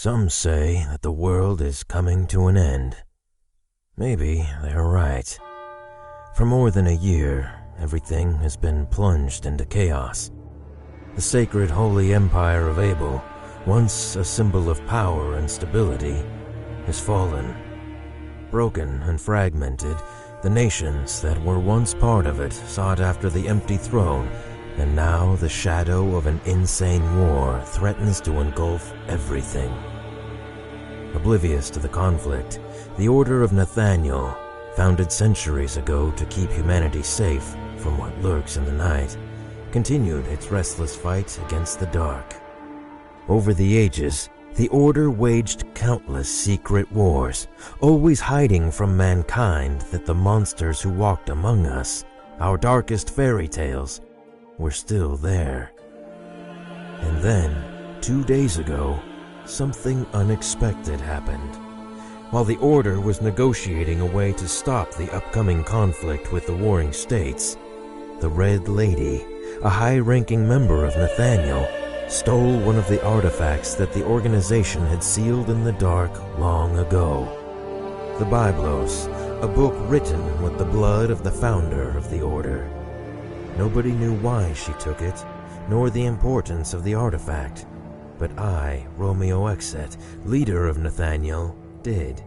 Some say that the world is coming to an end. Maybe they're right. For more than a year, everything has been plunged into chaos. The sacred holy empire of Abel, once a symbol of power and stability, has fallen. Broken and fragmented, the nations that were once part of it sought after the empty throne, and now the shadow of an insane war threatens to engulf everything. Oblivious to the conflict, the Order of Nathaniel, founded centuries ago to keep humanity safe from what lurks in the night, continued its restless fight against the dark. Over the ages, the Order waged countless secret wars, always hiding from mankind that the monsters who walked among us, our darkest fairy tales, were still there. And then, 2 days ago, something unexpected happened. While the Order was negotiating a way to stop the upcoming conflict with the warring states, the Red Lady, a high-ranking member of Nathaniel, stole one of the artifacts that the organization had sealed in the dark long ago. The Biblos, a book written with the blood of the founder of the Order. Nobody knew why she took it, nor the importance of the artifact, but I, Romeo Exet, leader of Nathaniel, did.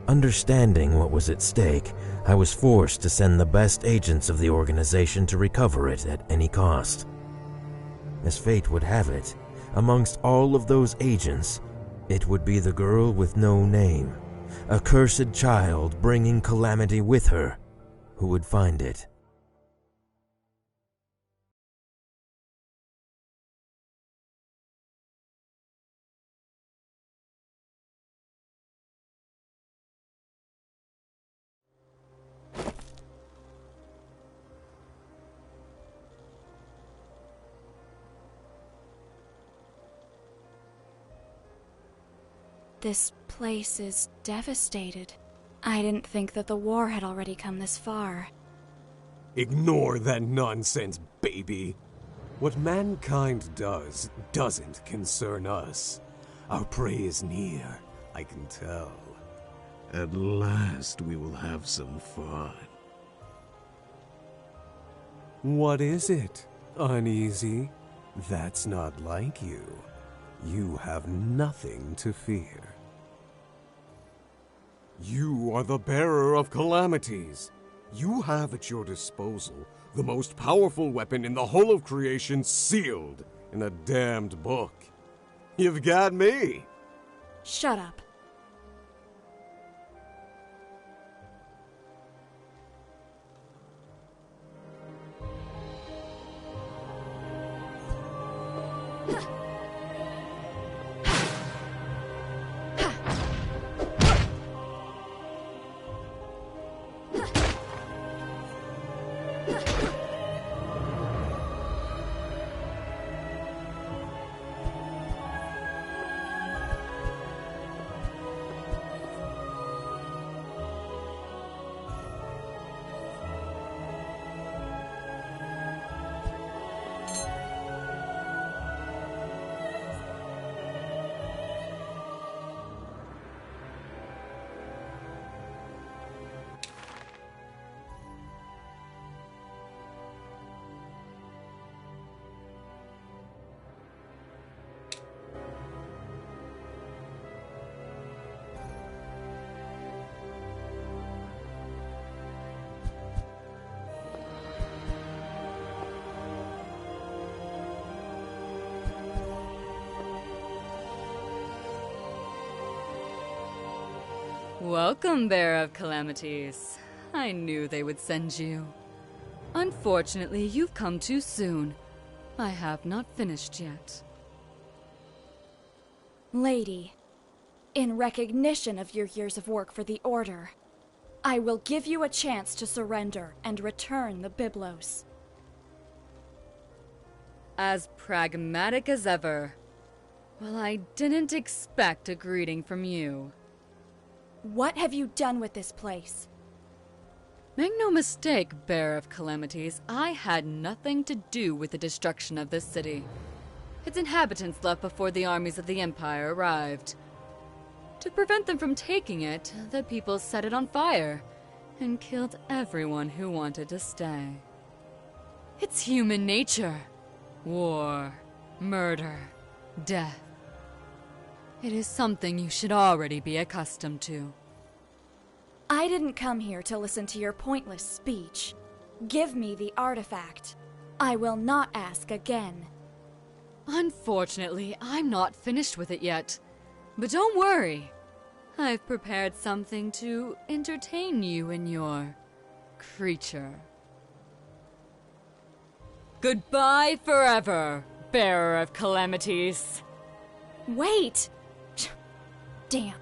Understanding what was at stake, I was forced to send the best agents of the organization to recover it at any cost. As fate would have it, amongst all of those agents, it would be the girl with no name, a cursed child bringing calamity with her, who would find it. This place is devastated. I didn't think that the war had already come this far. Ignore that nonsense, baby. What mankind does doesn't concern us. Our prey is near, I can tell. At last we will have some fun. What is it? Uneasy? That's not like you. You have nothing to fear. You are the bearer of calamities. You have at your disposal the most powerful weapon in the whole of creation, sealed in a damned book. You've got me. Shut up. Welcome, Bearer of Calamities. I knew they would send you. Unfortunately, you've come too soon. I have not finished yet. Lady, in recognition of your years of work for the Order, I will give you a chance to surrender and return the Biblos. As pragmatic as ever. Well, I didn't expect a greeting from you. What have you done with this place? Make no mistake, Bearer of Calamities, I had nothing to do with the destruction of this city. Its inhabitants left before the armies of the Empire arrived. To prevent them from taking it, the people set it on fire and killed everyone who wanted to stay. It's human nature. War, murder, death. It is something you should already be accustomed to. I didn't come here to listen to your pointless speech. Give me the artifact. I will not ask again. Unfortunately, I'm not finished with it yet. But don't worry. I've prepared something to entertain you and your creature. Goodbye forever, bearer of calamities. Wait! Damn.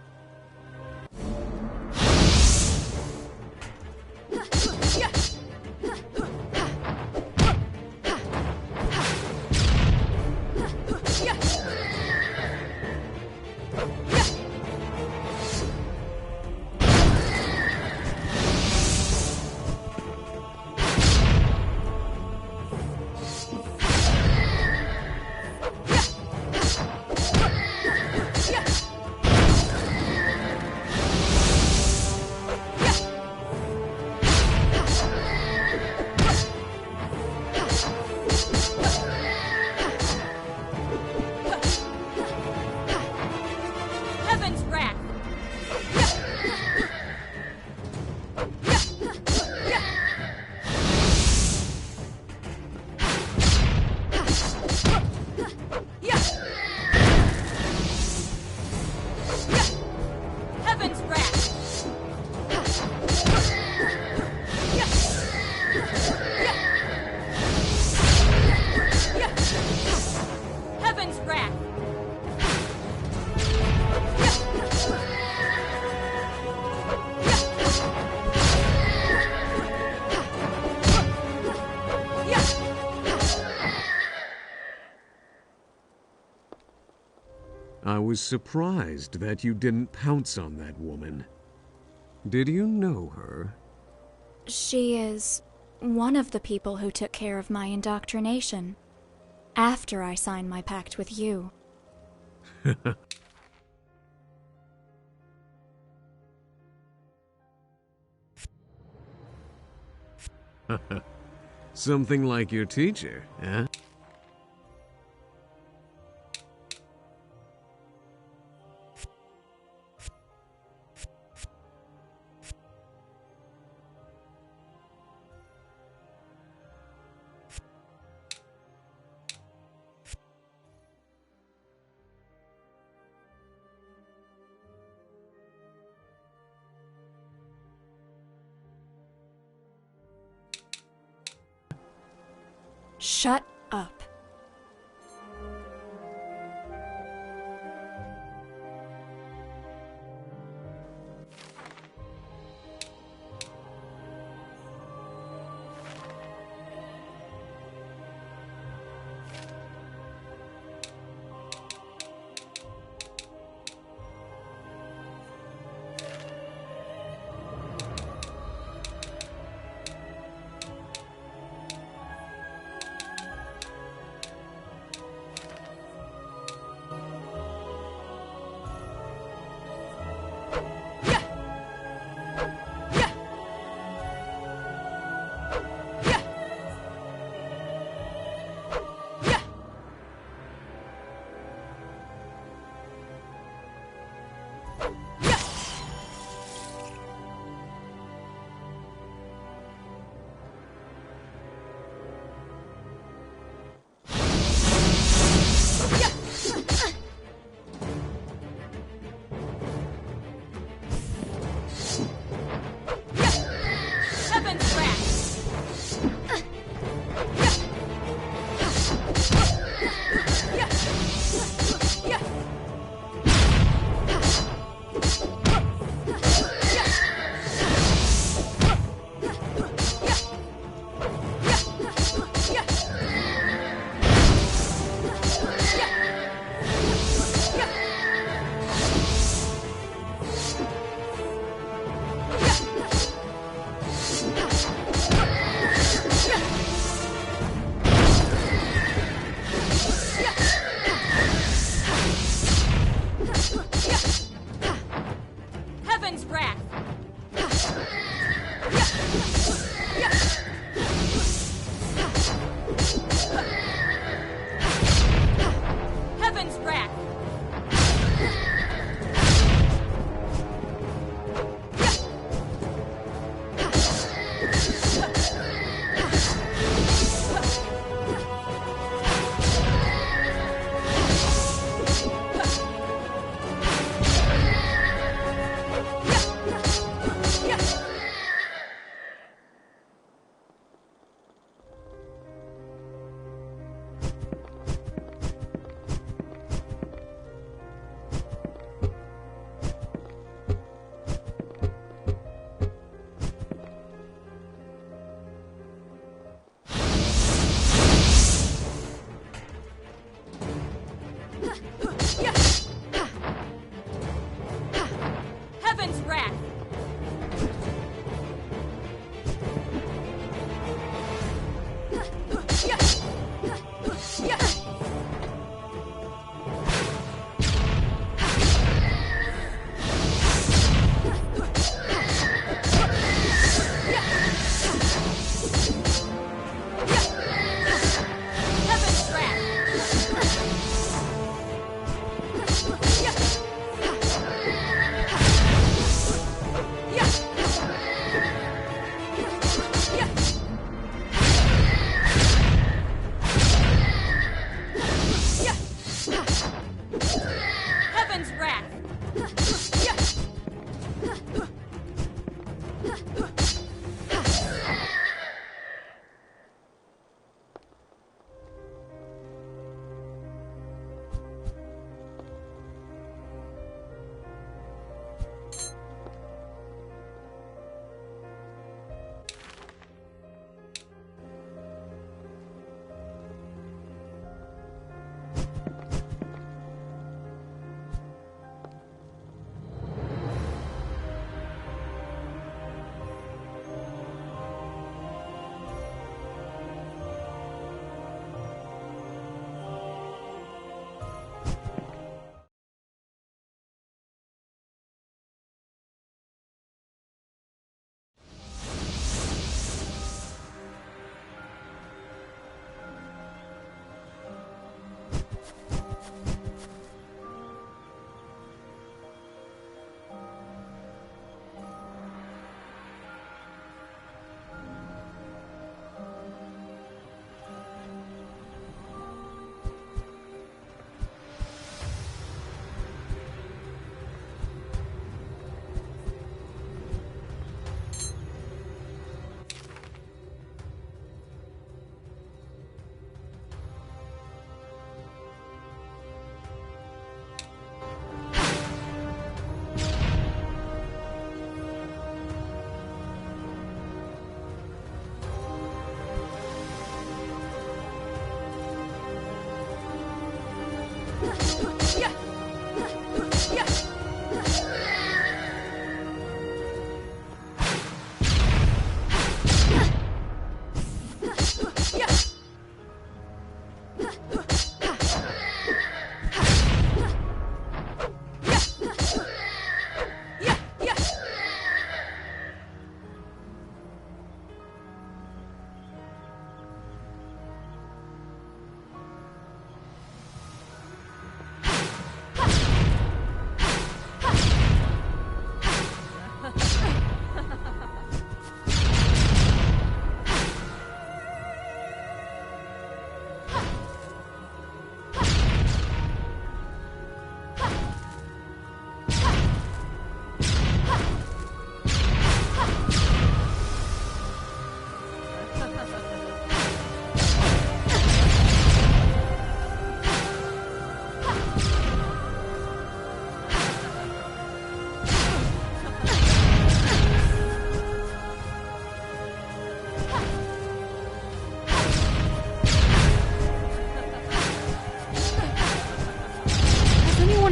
I was surprised that you didn't pounce on that woman. Did you know her? She is one of the people who took care of my indoctrination after I signed my pact with you. Something like your teacher, eh? Shut up.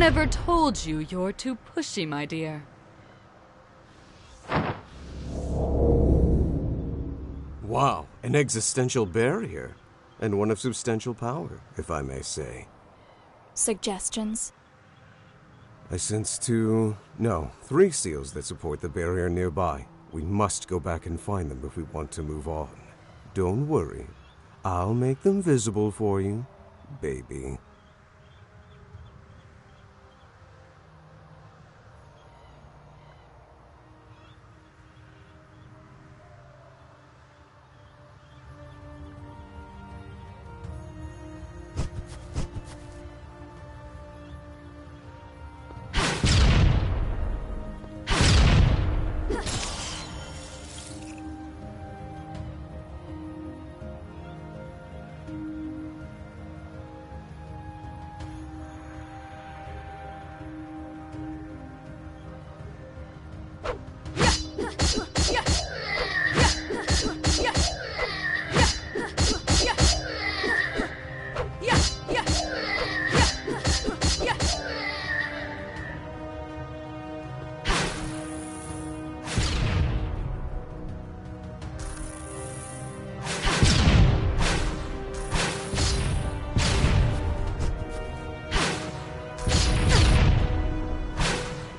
one ever told you you're too pushy, my dear? Wow, an existential barrier. And one of substantial power, if I may say. Suggestions? I sense 3 seals that support the barrier nearby. We must go back and find them if we want to move on. Don't worry. I'll make them visible for you, baby.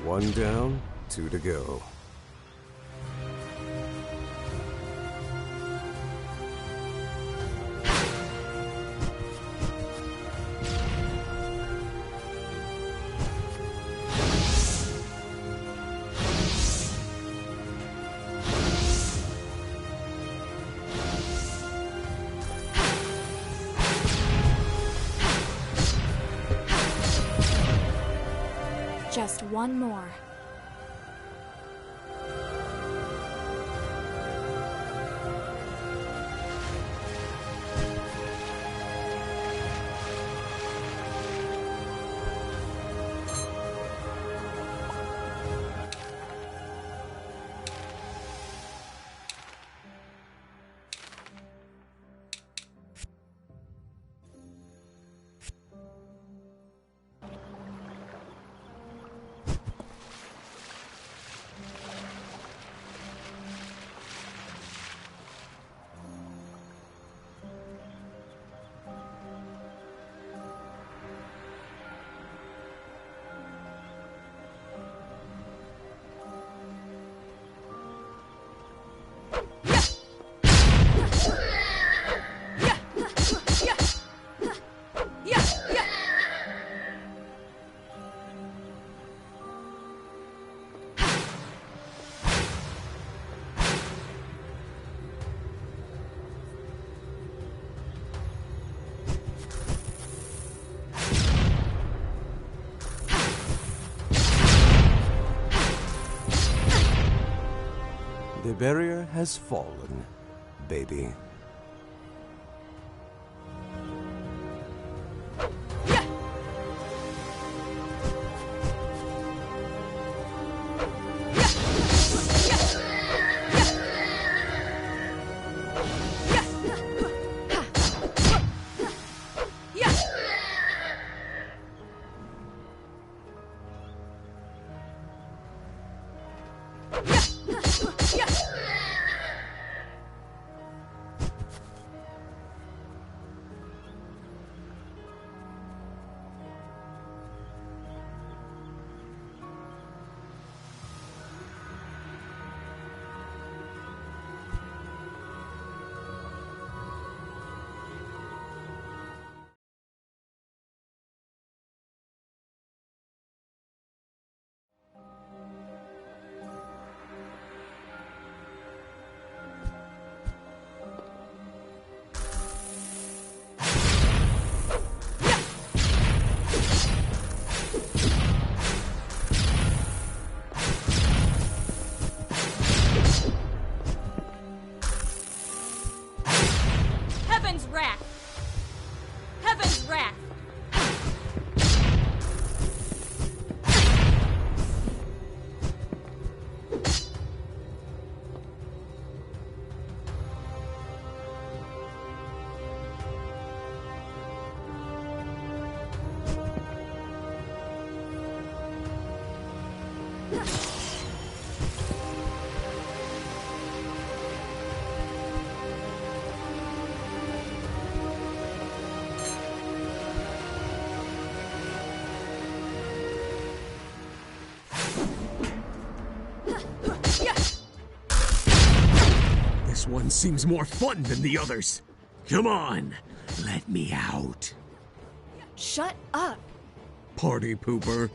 One down, 2 to go. Just one more. The barrier has fallen, baby. This one seems more fun than the others. Come on, let me out. Shut up! Party pooper.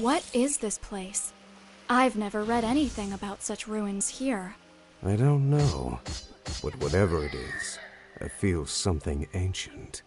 What is this place? I've never read anything about such ruins here. I don't know, but whatever it is, I feel something ancient.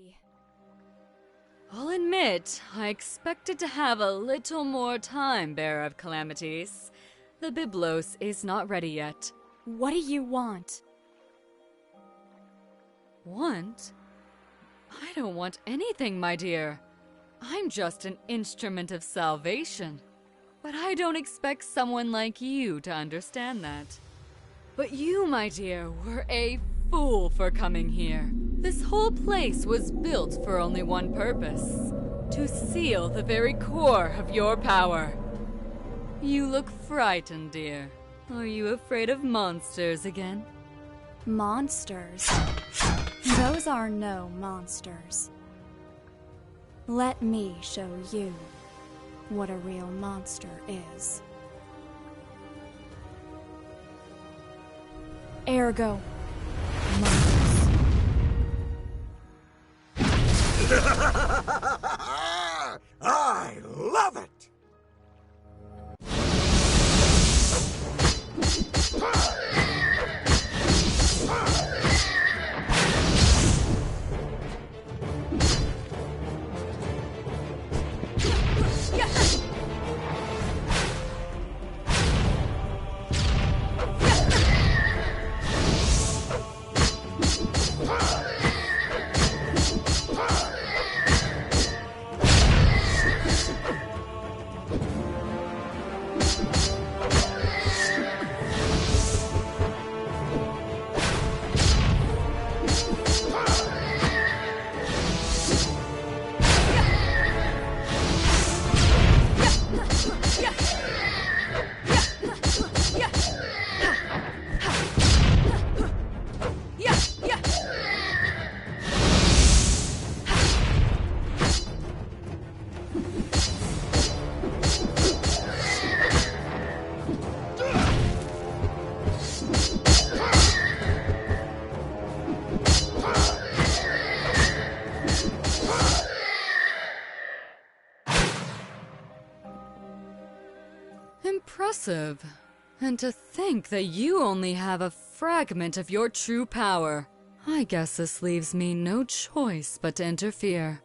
me. I'll admit, I expected to have a little more time, Bearer of Calamities. The Byblos is not ready yet. What do you want? Want? I don't want anything, my dear. I'm just an instrument of salvation. But I don't expect someone like you to understand that. But you, my dear, were a fool for coming here. This whole place was built for only one purpose: to seal the very core of your power. You look frightened, dear. Are you afraid of monsters again? Monsters? Those are no monsters. Let me show you what a real monster is. Ergo, Mars. I love it! Impressive. And to think that you only have a fragment of your true power. I guess this leaves me no choice but to interfere.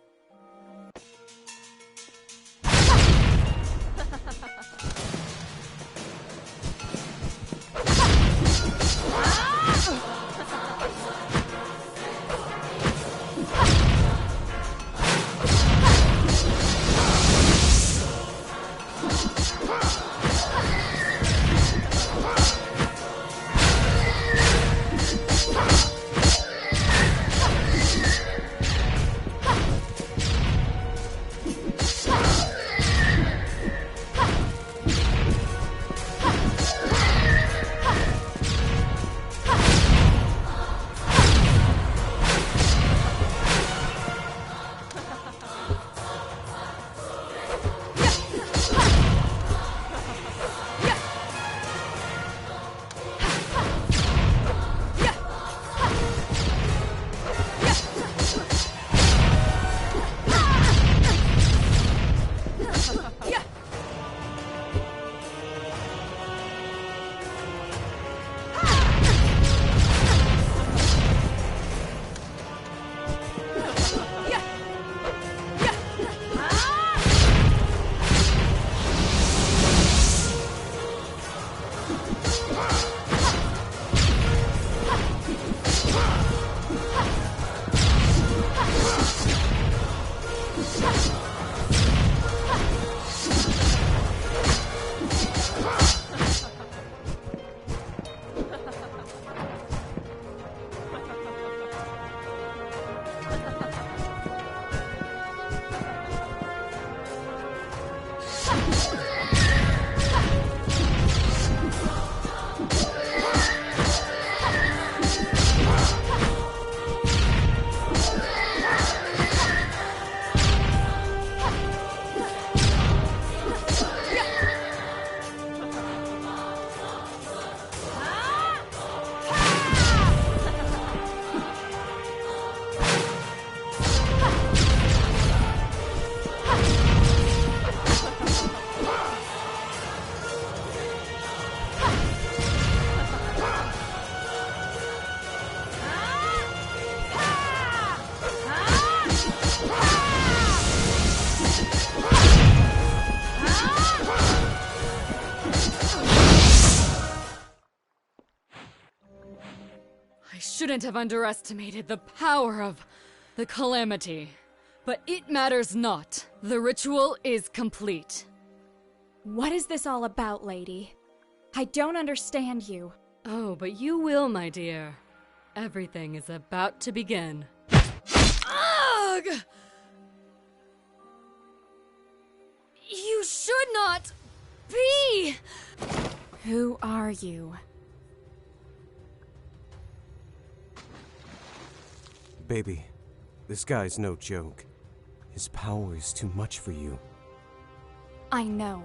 shouldn't have underestimated the power of the calamity. But it matters not. The ritual is complete. What is this all about, lady? I don't understand you. Oh, but you will, my dear. Everything is about to begin. Ugh! You should not be! Who are you? Baby, this guy's no joke. His power is too much for you. I know.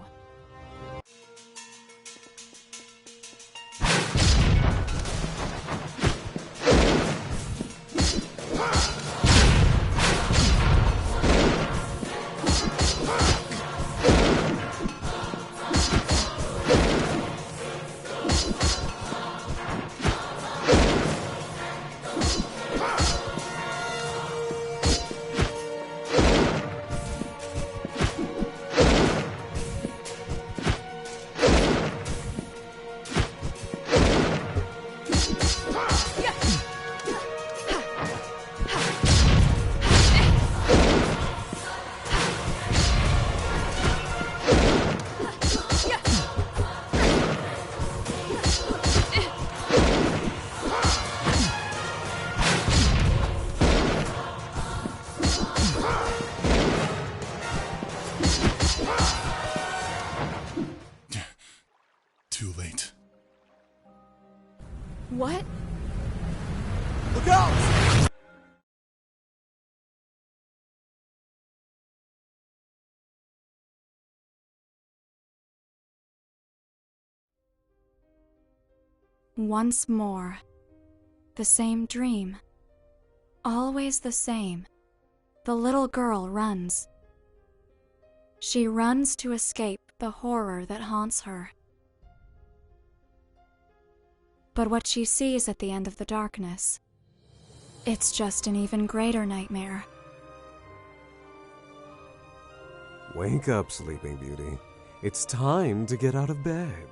Too late. What? Look out! Once more. The same dream. Always the same. The little girl runs. She runs to escape the horror that haunts her. But what she sees at the end of the darkness, it's just an even greater nightmare. Wake up, Sleeping Beauty. It's time to get out of bed.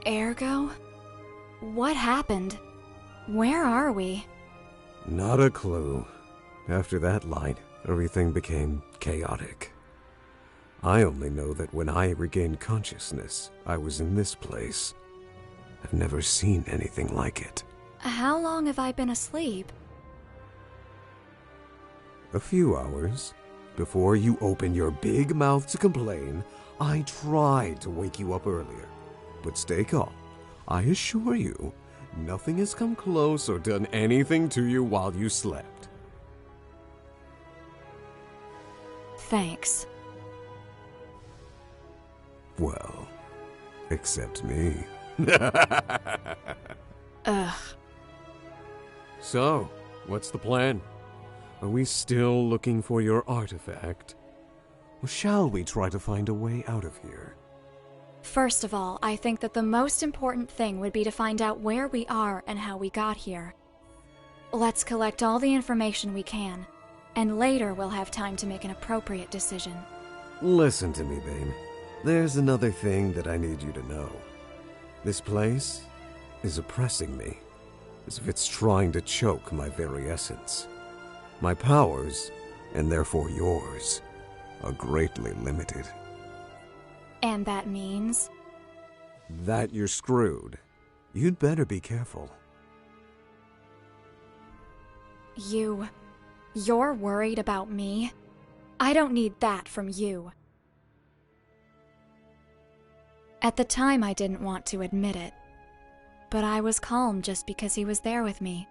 Ergo? What happened? Where are we? Not a clue. After that light, everything became chaotic. I only know that when I regained consciousness, I was in this place. I've never seen anything like it. How long have I been asleep? A few hours. Before you open your big mouth to complain, I tried to wake you up earlier. But stay calm. I assure you, nothing has come close or done anything to you while you slept. Thanks. Well, except me. Ugh. So, what's the plan? Are we still looking for your artifact? Or shall we try to find a way out of here? First of all, I think that the most important thing would be to find out where we are and how we got here. Let's collect all the information we can, and later we'll have time to make an appropriate decision. Listen to me, babe. There's another thing that I need you to know. This place is oppressing me, as if it's trying to choke my very essence. My powers, and therefore yours, are greatly limited. And that means? That you're screwed. You'd better be careful. You're worried about me? I don't need that from you. At the time, I didn't want to admit it, but I was calm just because he was there with me.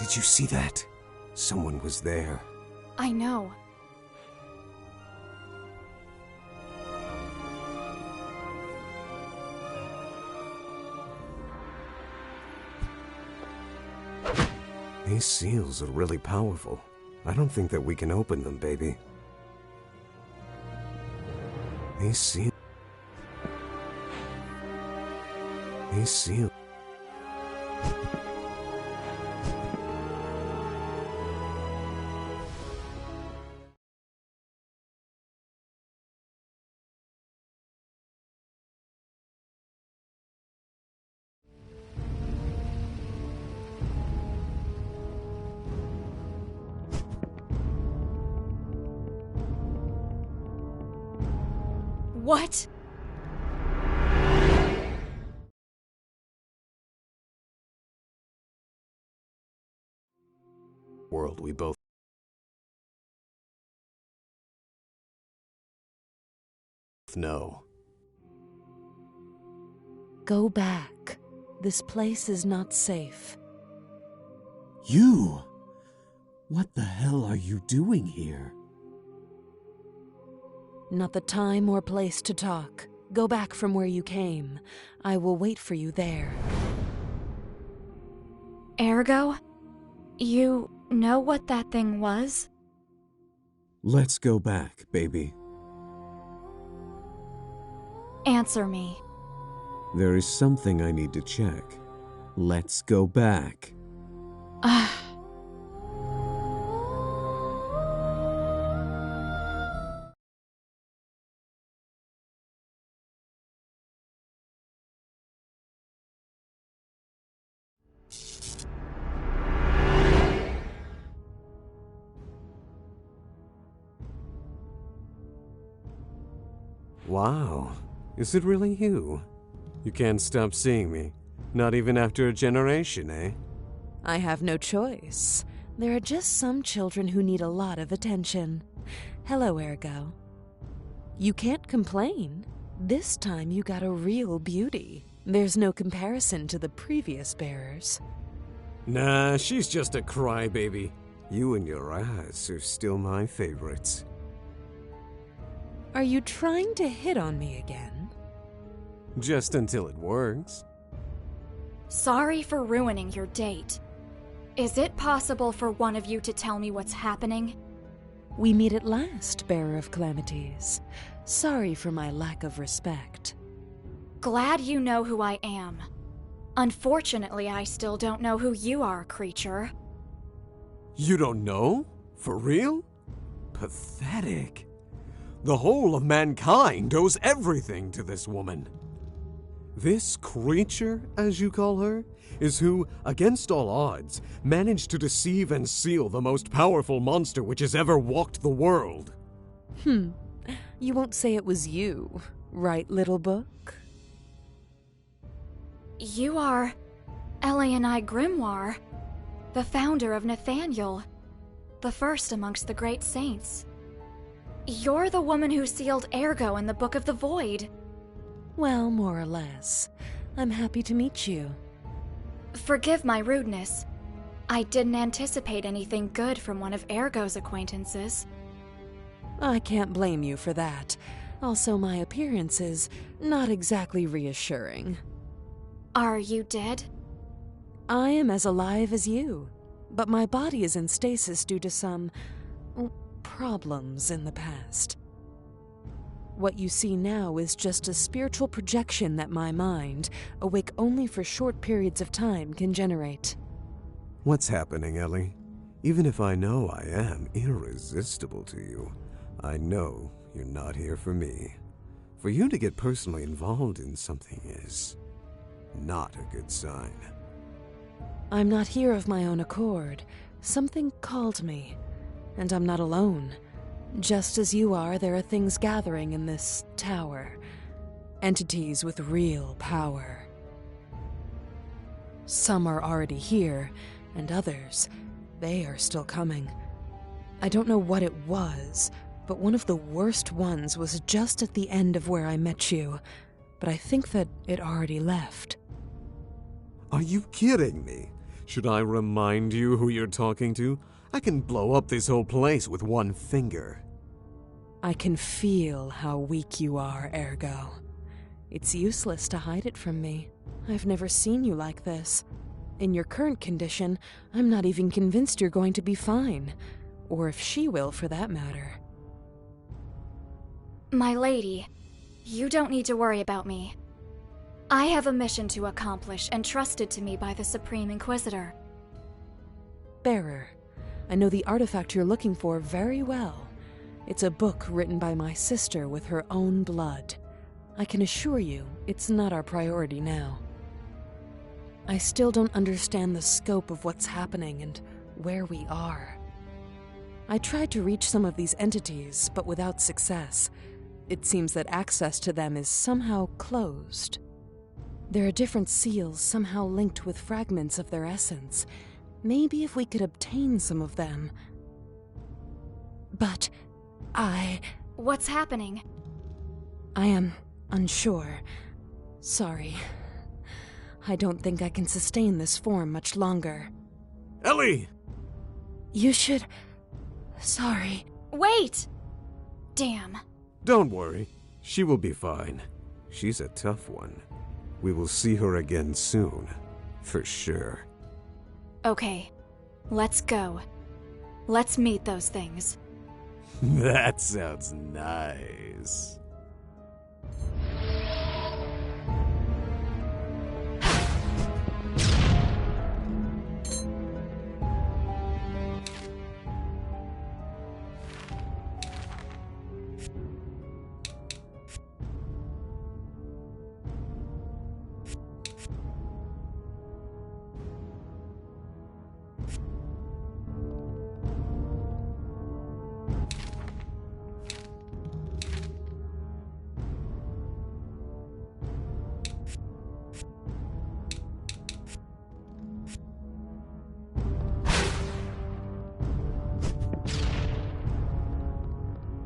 Did you see that? Someone was there. I know. These seals are really powerful. I don't think that we can open them, baby. These seals... What? world we both know. Go back. This place is not safe. You? What the hell are you doing here? Not the time or place to talk. Go back from where you came. I will wait for you there. Ergo? You know what that thing was? Let's go back, baby. Answer me. There is something I need to check. Let's go back. Wow, is it really you? You can't stop seeing me, not even after a generation, eh? I have no choice. There are just some children who need a lot of attention. Hello, Ergo. You can't complain. This time you got a real beauty. There's no comparison to the previous bearers. Nah, she's just a crybaby. You and your eyes are still my favorites. Are you trying to hit on me again? Just until it works. Sorry for ruining your date. Is it possible for one of you to tell me what's happening? We meet at last, Bearer of Calamities. Sorry for my lack of respect. Glad you know who I am. Unfortunately, I still don't know who you are, creature. You don't know? For real? Pathetic. The whole of mankind owes everything to this woman. This creature, as you call her, is who, against all odds, managed to deceive and seal the most powerful monster which has ever walked the world. You won't say it was you, right, little book? You are Elianai Grimoire, the founder of Nathaniel, the first amongst the great saints. You're the woman who sealed Ergo in the Book of the Void. Well, more or less. I'm happy to meet you. Forgive my rudeness. I didn't anticipate anything good from one of Ergo's acquaintances. I can't blame you for that. Also, my appearance is not exactly reassuring. Are you dead? I am as alive as you, but my body is in stasis due to some problems in the past. What you see now is just a spiritual projection that my mind, awake only for short periods of time, can generate. What's happening, Ellie? Even if I know I am irresistible to you, I know you're not here for me. For you to get personally involved in something is not a good sign. I'm not here of my own accord. Something called me, and I'm not alone. Just as you are, there are things gathering in this tower. Entities with real power. Some are already here, and others, they are still coming. I don't know what it was, but one of the worst ones was just at the end of where I met you. But I think that it already left. Are you kidding me? Should I remind you who you're talking to? I can blow up this whole place with one finger. I can feel how weak you are, Ergo. It's useless to hide it from me. I've never seen you like this. In your current condition, I'm not even convinced you're going to be fine. Or if she will, for that matter. My lady, you don't need to worry about me. I have a mission to accomplish entrusted to me by the Supreme Inquisitor. Bearer, I know the artifact you're looking for very well. It's a book written by my sister with her own blood. I can assure you, it's not our priority now. I still don't understand the scope of what's happening and where we are. I tried to reach some of these entities, but without success. It seems that access to them is somehow closed. There are different seals somehow linked with fragments of their essence. Maybe if we could obtain some of them. But What's happening? I am unsure. Sorry. I don't think I can sustain this form much longer. Ellie! You should... Sorry. Wait! Damn. Don't worry. She will be fine. She's a tough one. We will see her again soon. For sure. Okay, let's go. Let's meet those things. That sounds nice.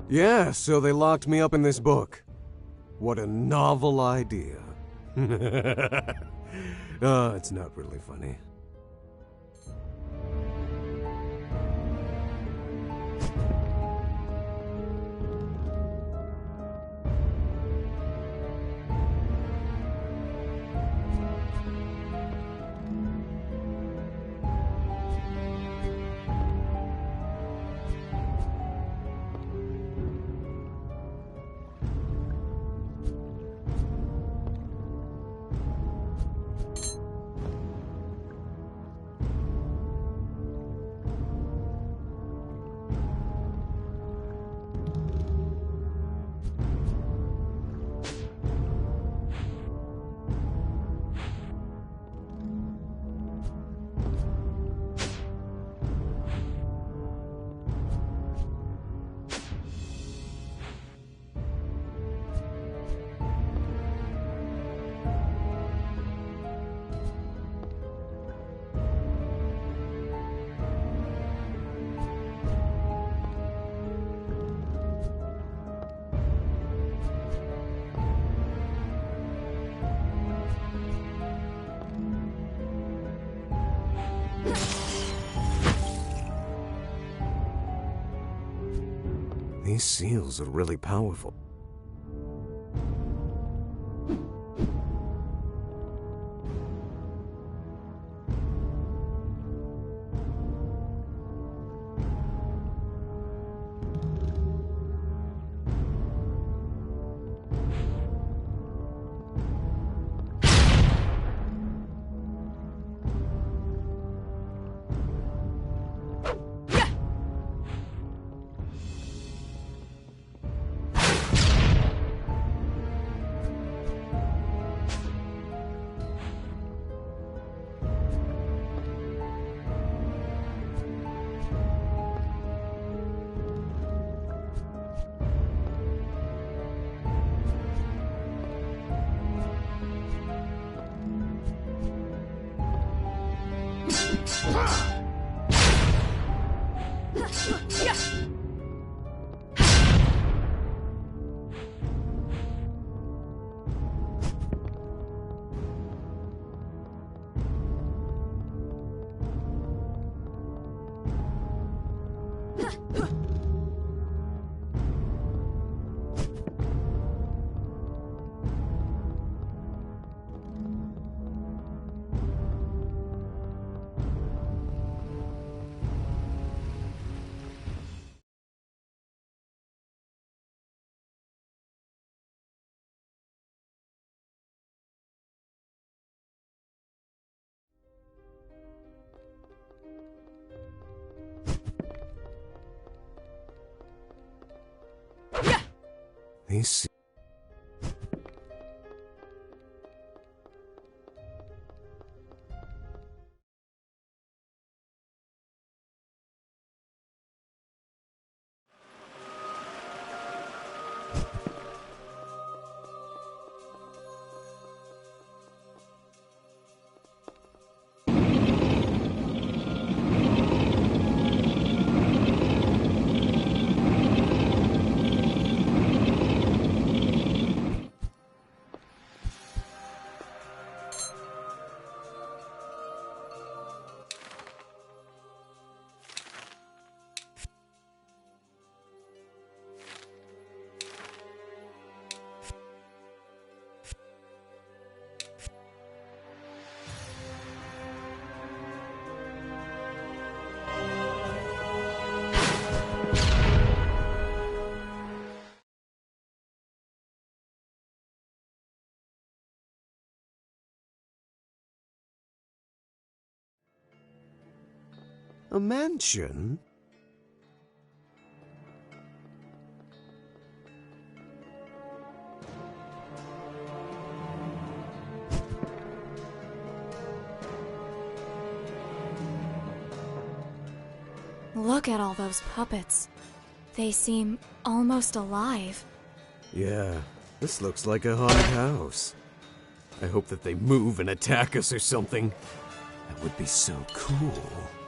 Yeah, so they locked me up in this book. What a novel idea. It's not really funny. These seals are really powerful. These a mansion? Look at all those puppets. They seem almost alive. Yeah, this looks like a haunted house. I hope that they move and attack us or something. That would be so cool.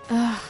Ugh.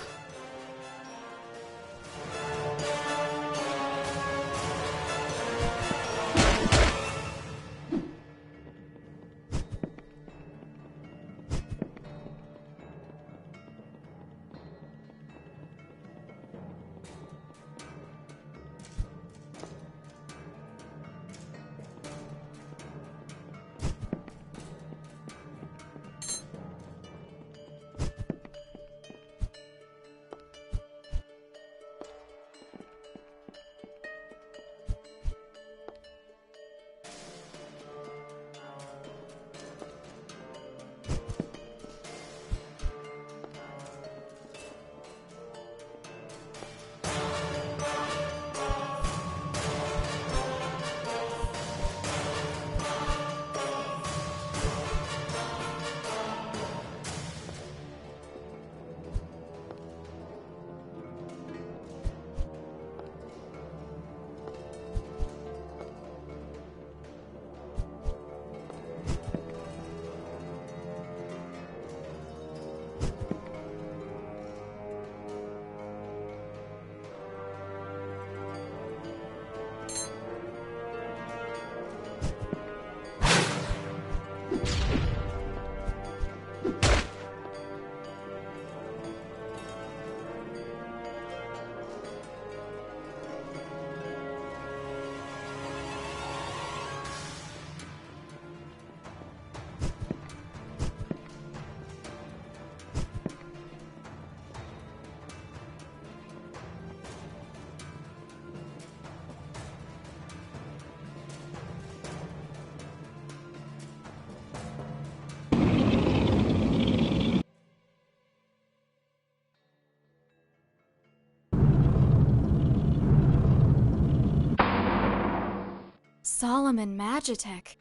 Solomon Magitech.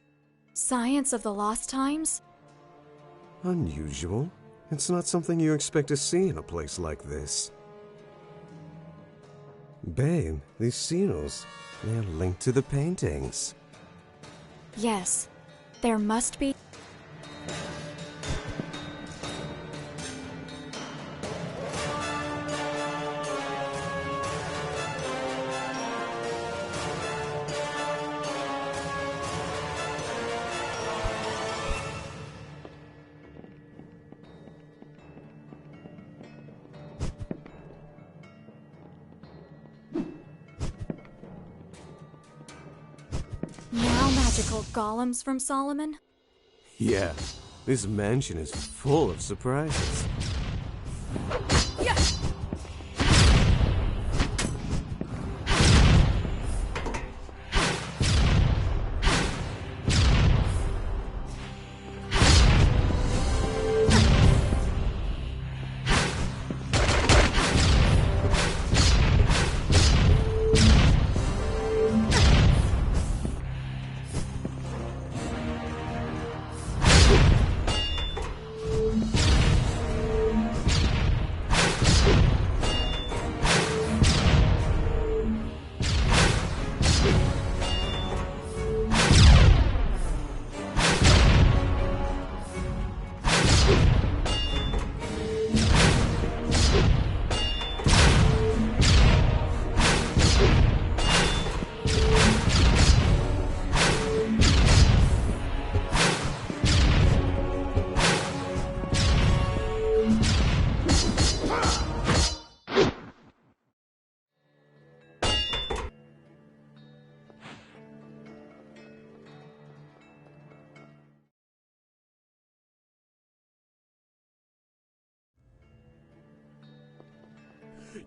Science of the Lost Times? Unusual. It's not something you expect to see in a place like this. Babe, these seals, they're linked to the paintings. Yes. There must be... Now magical golems from Solomon? Yeah, this mansion is full of surprises.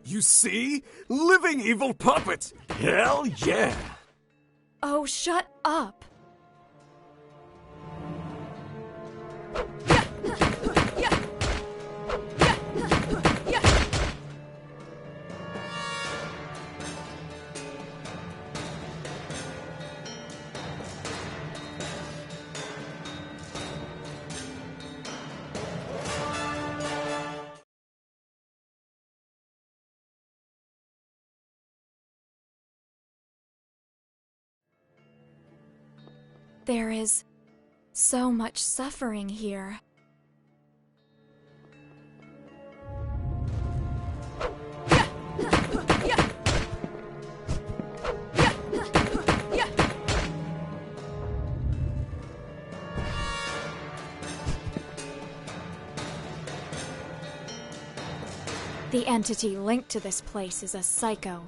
You see? Living evil puppets! Hell yeah! Oh, shut up. There is so much suffering here. The entity linked to this place is a psycho.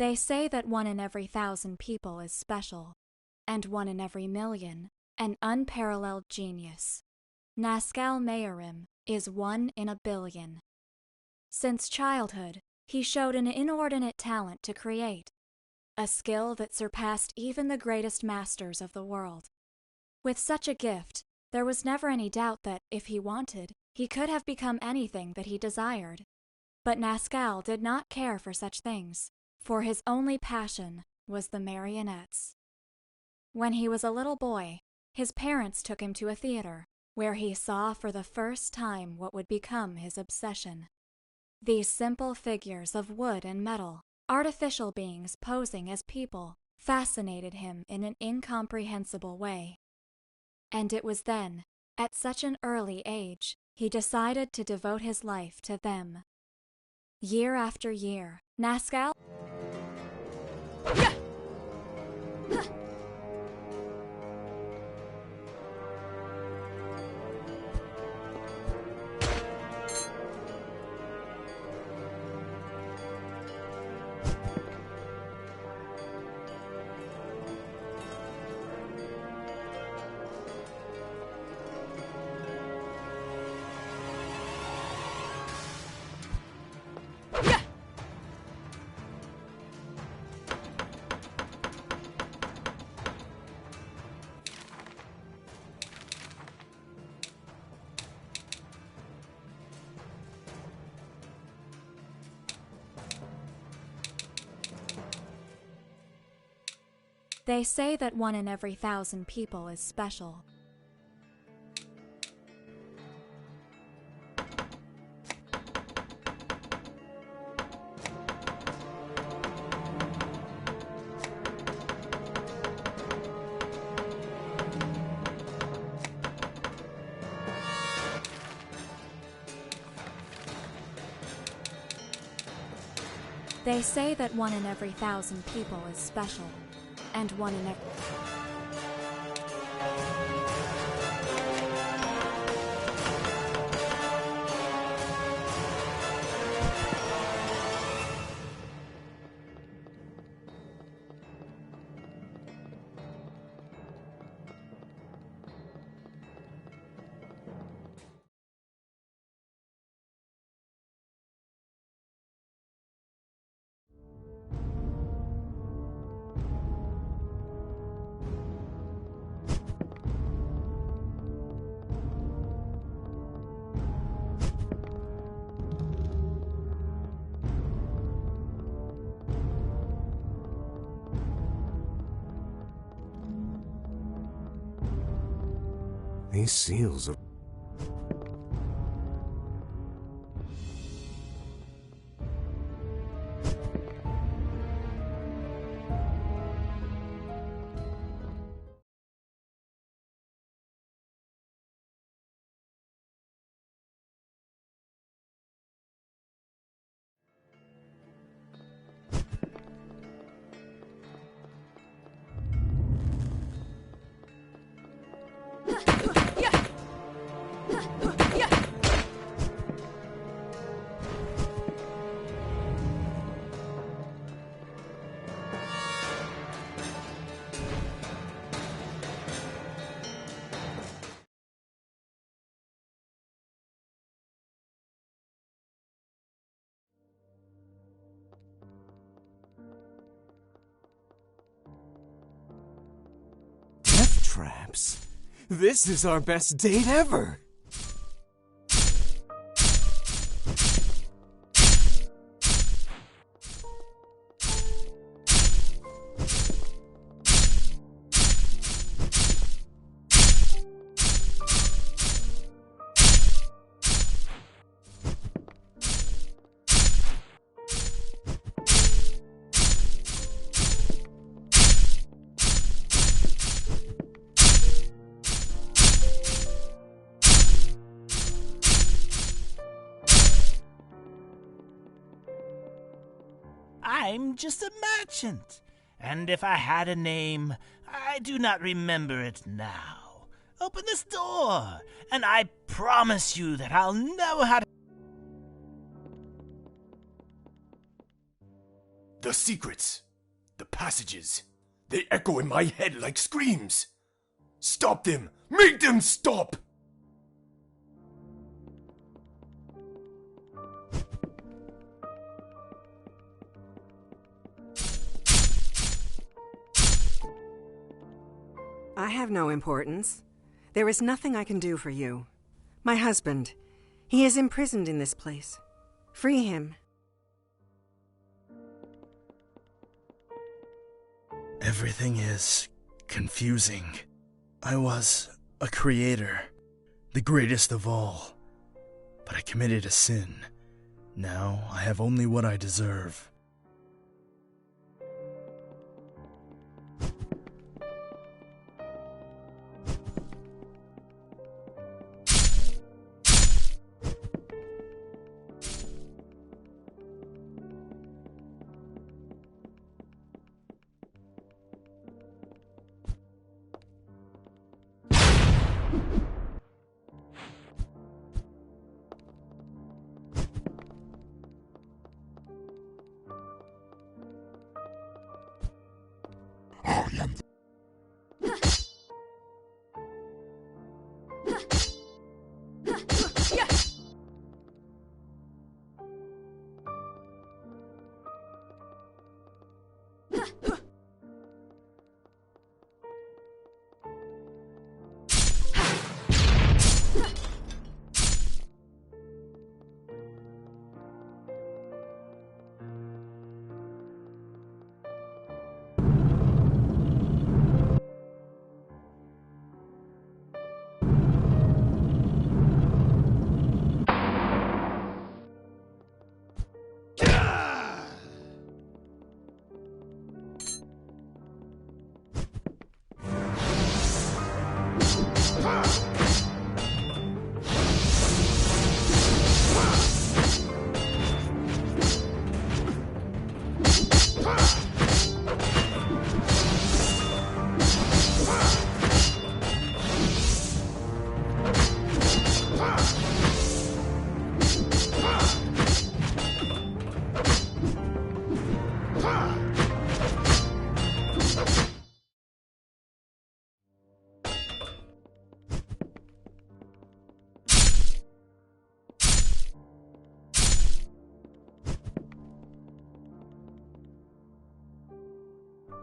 They say that 1 in every 1,000 people is special, and 1 in every million, an unparalleled genius. Nazcal Mayorim is 1 in a billion. Since childhood, he showed an inordinate talent to create, a skill that surpassed even the greatest masters of the world. With such a gift, there was never any doubt that, if he wanted, he could have become anything that he desired. But Nazcal did not care for such things, for his only passion was the marionettes. When he was a little boy, his parents took him to a theater, where he saw for the first time what would become his obsession. These simple figures of wood and metal, artificial beings posing as people, fascinated him in an incomprehensible way. And it was then, at such an early age, he decided to devote his life to them. Year after year, Nazcal They say that 1 in every 1,000 people is special. They say that 1 in every 1,000 people is special, and 1 in every... These seals are... death traps. This is our best date ever! I'm just a merchant, and if I had a name, I do not remember it now. Open this door, and I promise you that I'll know how to... The secrets, the passages, they echo in my head like screams. Stop them! Make them stop! I have no importance. There is nothing I can do for you. My husband, he is imprisoned in this place. Free him. Everything is confusing. I was a creator, the greatest of all. But I committed a sin. Now I have only what I deserve.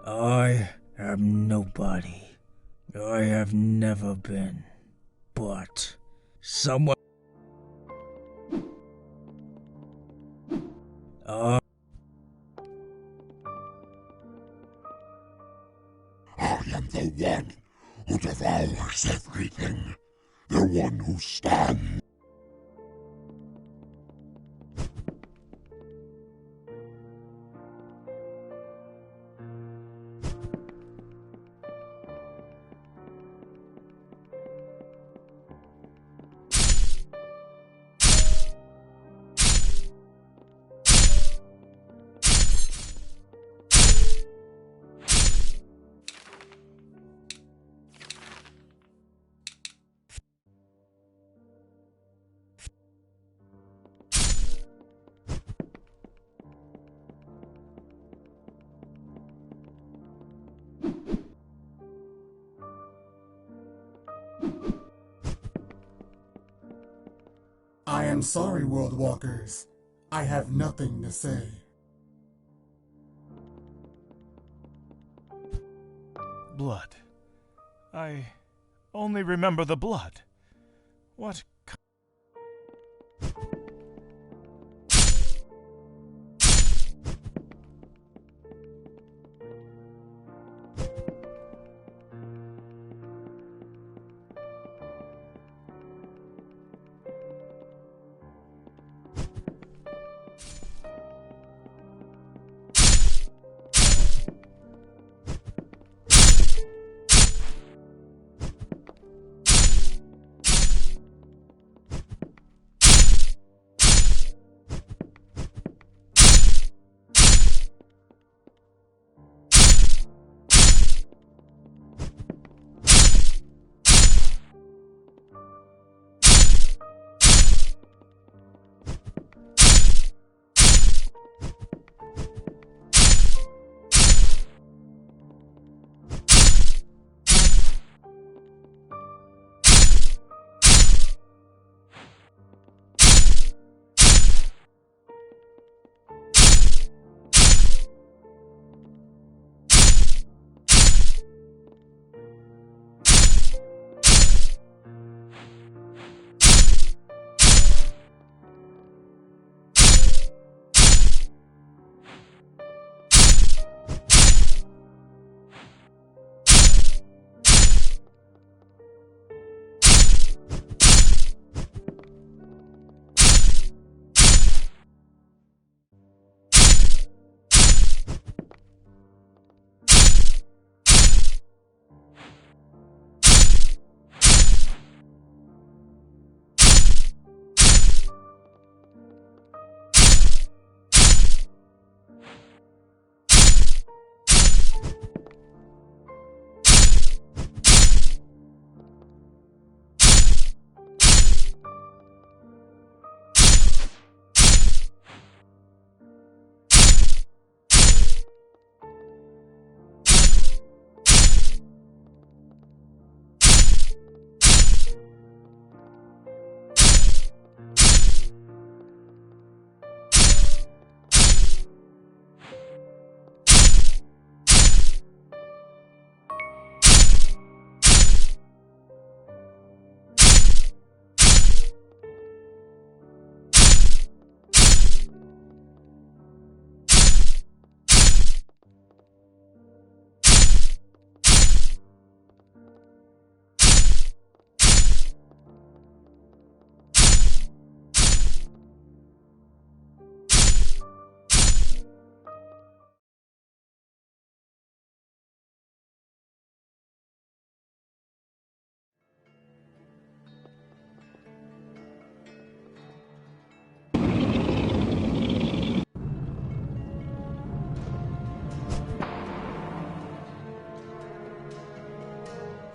I am nobody. I have never been. But someone... I am the one who devours everything. The one who stands. I am sorry, World Walkers. I have nothing to say. Blood. I only remember the blood. What...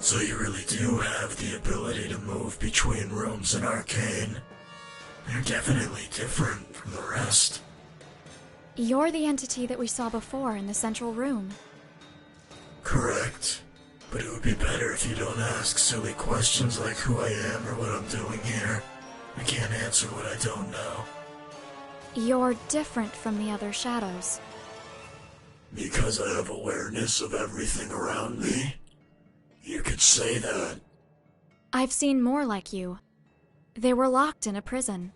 So you really do have the ability to move between rooms in Arcane. They're definitely different from the rest. You're the entity that we saw before in the central room. Correct. But it would be better if you don't ask silly questions like who I am or what I'm doing here. I can't answer what I don't know. You're different from the other shadows. Because I have awareness of everything around me? You could say that. I've seen more like you. They were locked in a prison.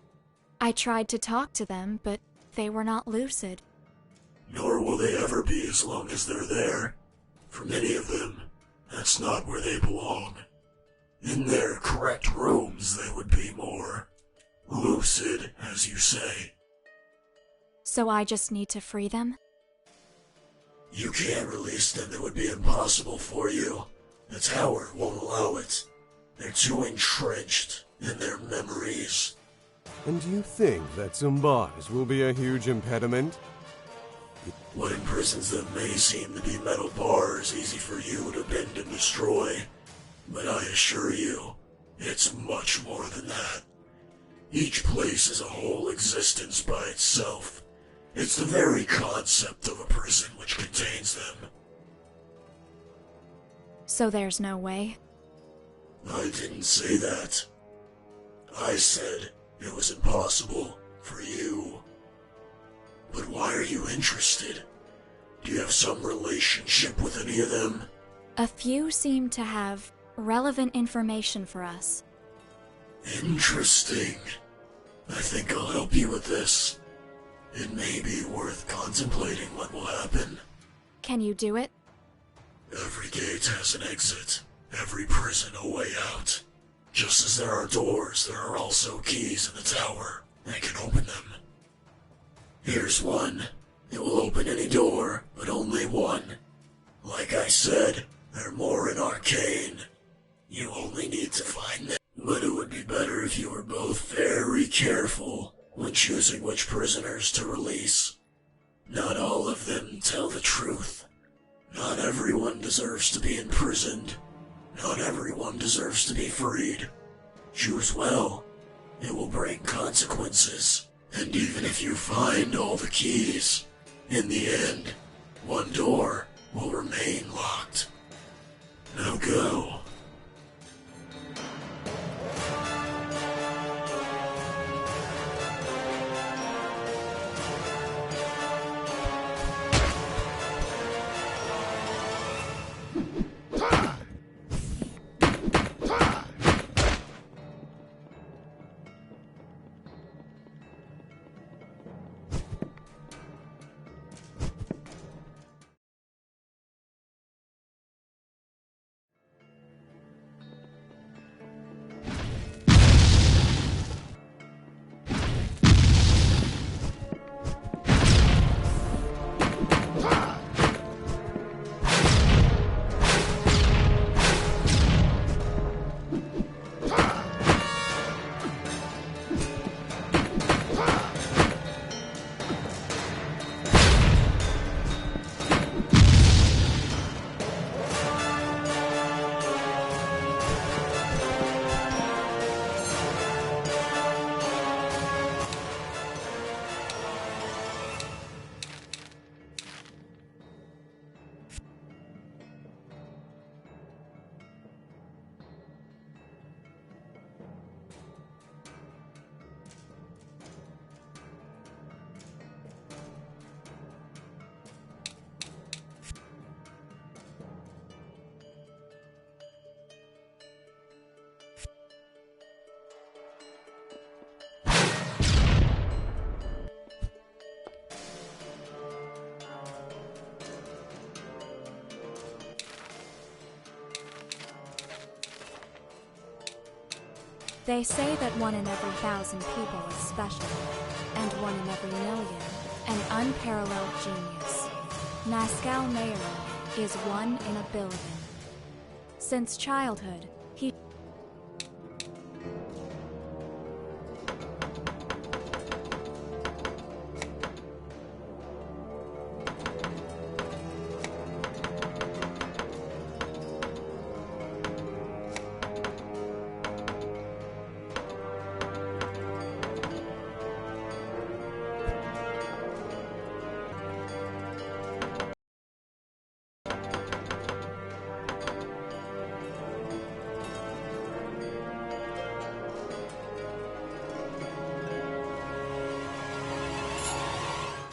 I tried to talk to them, but they were not lucid. Nor will they ever be as long as they're there. For many of them, that's not where they belong. In their correct rooms, they would be more lucid, as you say. So I just need to free them? You can't release them. It would be impossible for you. The tower won't allow it. They're too entrenched in their memories. And do you think that some bars will be a huge impediment? What imprisons them may seem to be metal bars easy for you to bend and destroy. But I assure you, it's much more than that. Each place is a whole existence by itself. It's the very concept of a prison which contains them. So there's no way? I didn't say that. I said it was impossible for you. But why are you interested? Do you have some relationship with any of them? A few seem to have relevant information for us. Interesting. I think I'll help you with this. It may be worth contemplating what will happen. Can you do it? Every gate has an exit. Every prison a way out. Just as there are doors, there are also keys in the tower. I can open them. Here's one. It will open any door, but only one. Like I said, they're more in Arcane. You only need to find them. But it would be better if you were both very careful when choosing which prisoners to release. Not all of them tell the truth. Not everyone deserves to be imprisoned. Not everyone deserves to be freed. Choose well. It will bring consequences. And even if you find all the keys, in the end, one door will remain locked. Now go. They say that 1 in every 1,000 people is special, and 1 in every million, an unparalleled genius. Nascal Mayero is 1 in a billion. Since childhood, he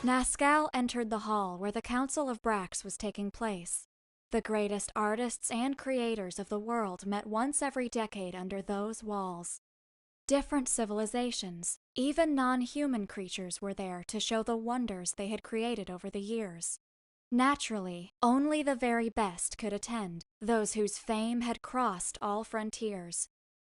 Nazcal entered the hall where the Council of Brax was taking place. The greatest artists and creators of the world met once every decade under those walls. Different civilizations, even non-human creatures were there to show the wonders they had created over the years. Naturally, only the very best could attend, those whose fame had crossed all frontiers.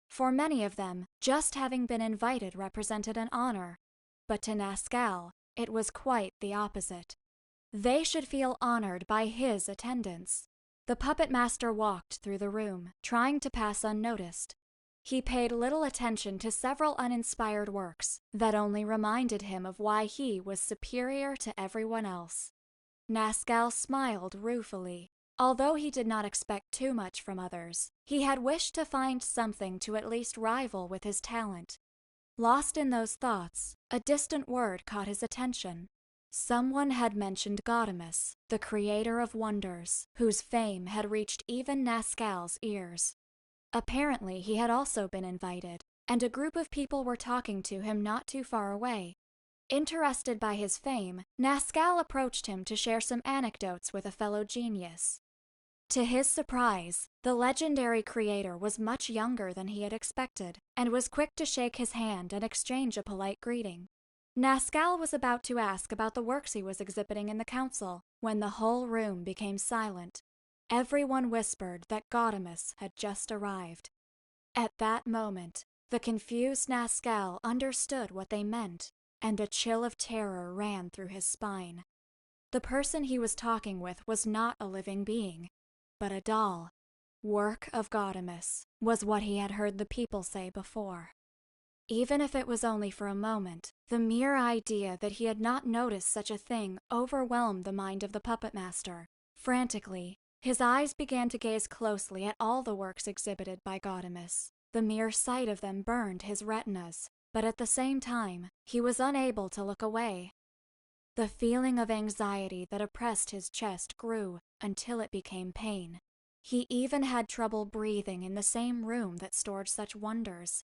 For many of them, just having been invited represented an honor, but to Nazcal, it was quite the opposite. They should feel honored by his attendance. The puppet master walked through the room, trying to pass unnoticed. He paid little attention to several uninspired works that only reminded him of why he was superior to everyone else. Nazcal smiled ruefully. Although he did not expect too much from others, he had wished to find something to at least rival with his talent. Lost in those thoughts, a distant word caught his attention. Someone had mentioned Gaudeamus, the creator of wonders, whose fame had reached even Nazcal's ears. Apparently, he had also been invited, and a group of people were talking to him not too far away. Interested by his fame, Nazcal approached him to share some anecdotes with a fellow genius. To his surprise, the legendary creator was much younger than he had expected, and was quick to shake his hand and exchange a polite greeting. Nazcal was about to ask about the works he was exhibiting in the council, when the whole room became silent. Everyone whispered that Gaudeamus had just arrived. At that moment, the confused Nazcal understood what they meant, and a chill of terror ran through his spine. The person he was talking with was not a living being, but a doll. Work of Gaudeamus was what he had heard the people say before. Even if it was only for a moment, the mere idea that he had not noticed such a thing overwhelmed the mind of the puppet master. Frantically, his eyes began to gaze closely at all the works exhibited by Gaudeamus. The mere sight of them burned his retinas, but at the same time, he was unable to look away. The feeling of anxiety that oppressed his chest grew until it became pain. He even had trouble breathing in the same room that stored such wonders.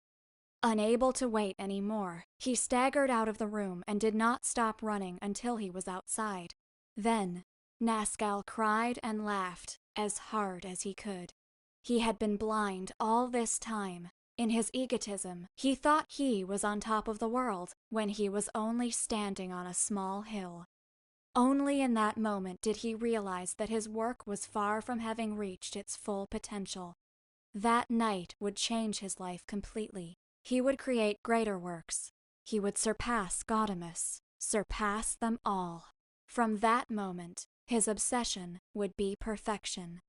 Unable to wait any more, he staggered out of the room and did not stop running until he was outside. Then, Nazcal cried and laughed as hard as he could. He had been blind all this time. In his egotism, he thought he was on top of the world when he was only standing on a small hill. Only in that moment did he realize that his work was far from having reached its full potential. That night would change his life completely. He would create greater works. He would surpass Gaudeamus, surpass them all. From that moment, his obsession would be perfection.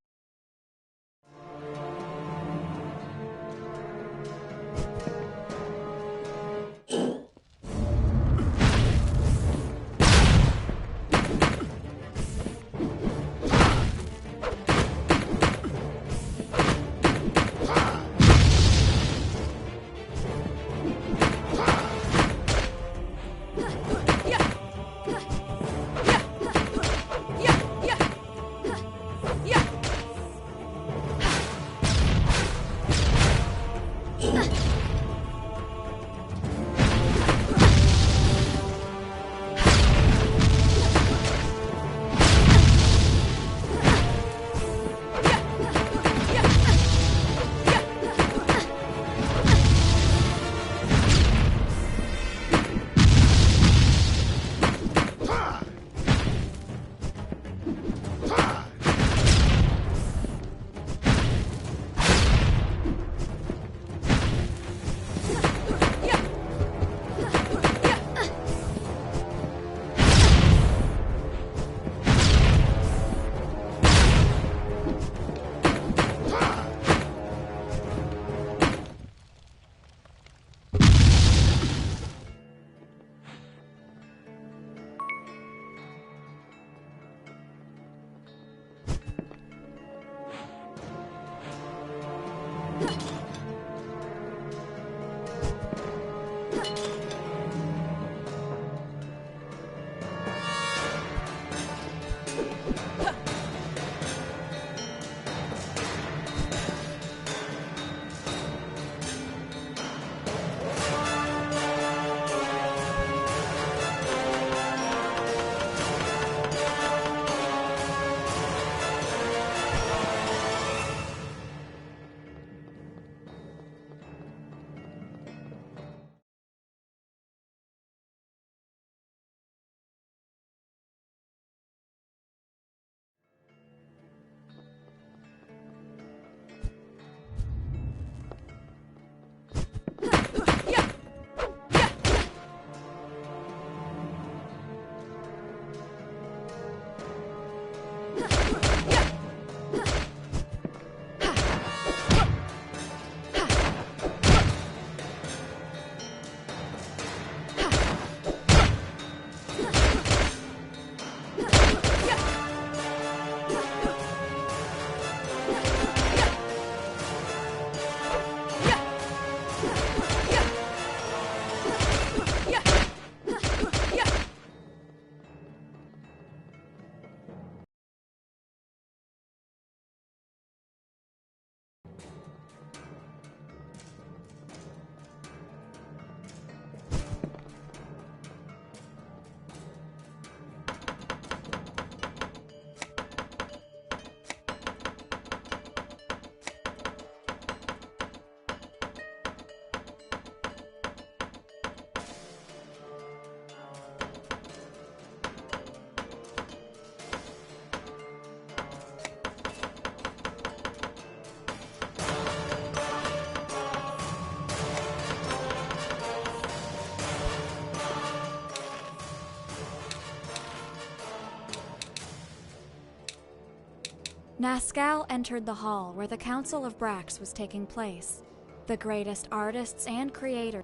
Nascal entered the hall where the Council of Brax was taking place. The greatest artists and creators.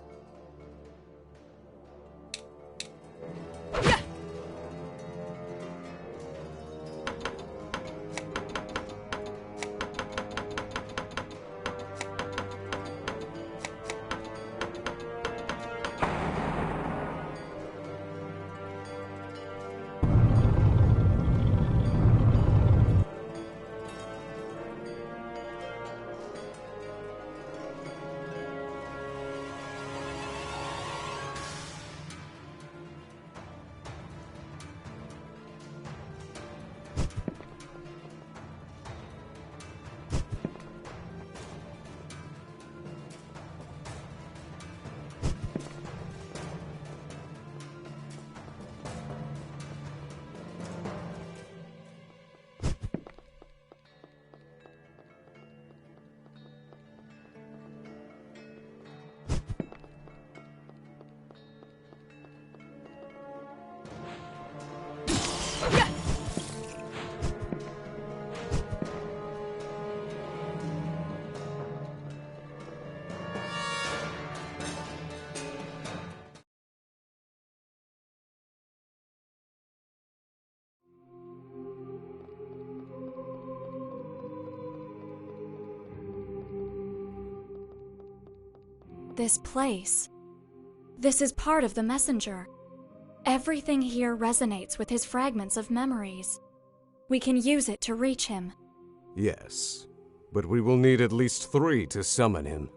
This place. This is part of the messenger. Everything here resonates with his fragments of memories. We can use it to reach him. Yes, but we will need at least 3 to summon him.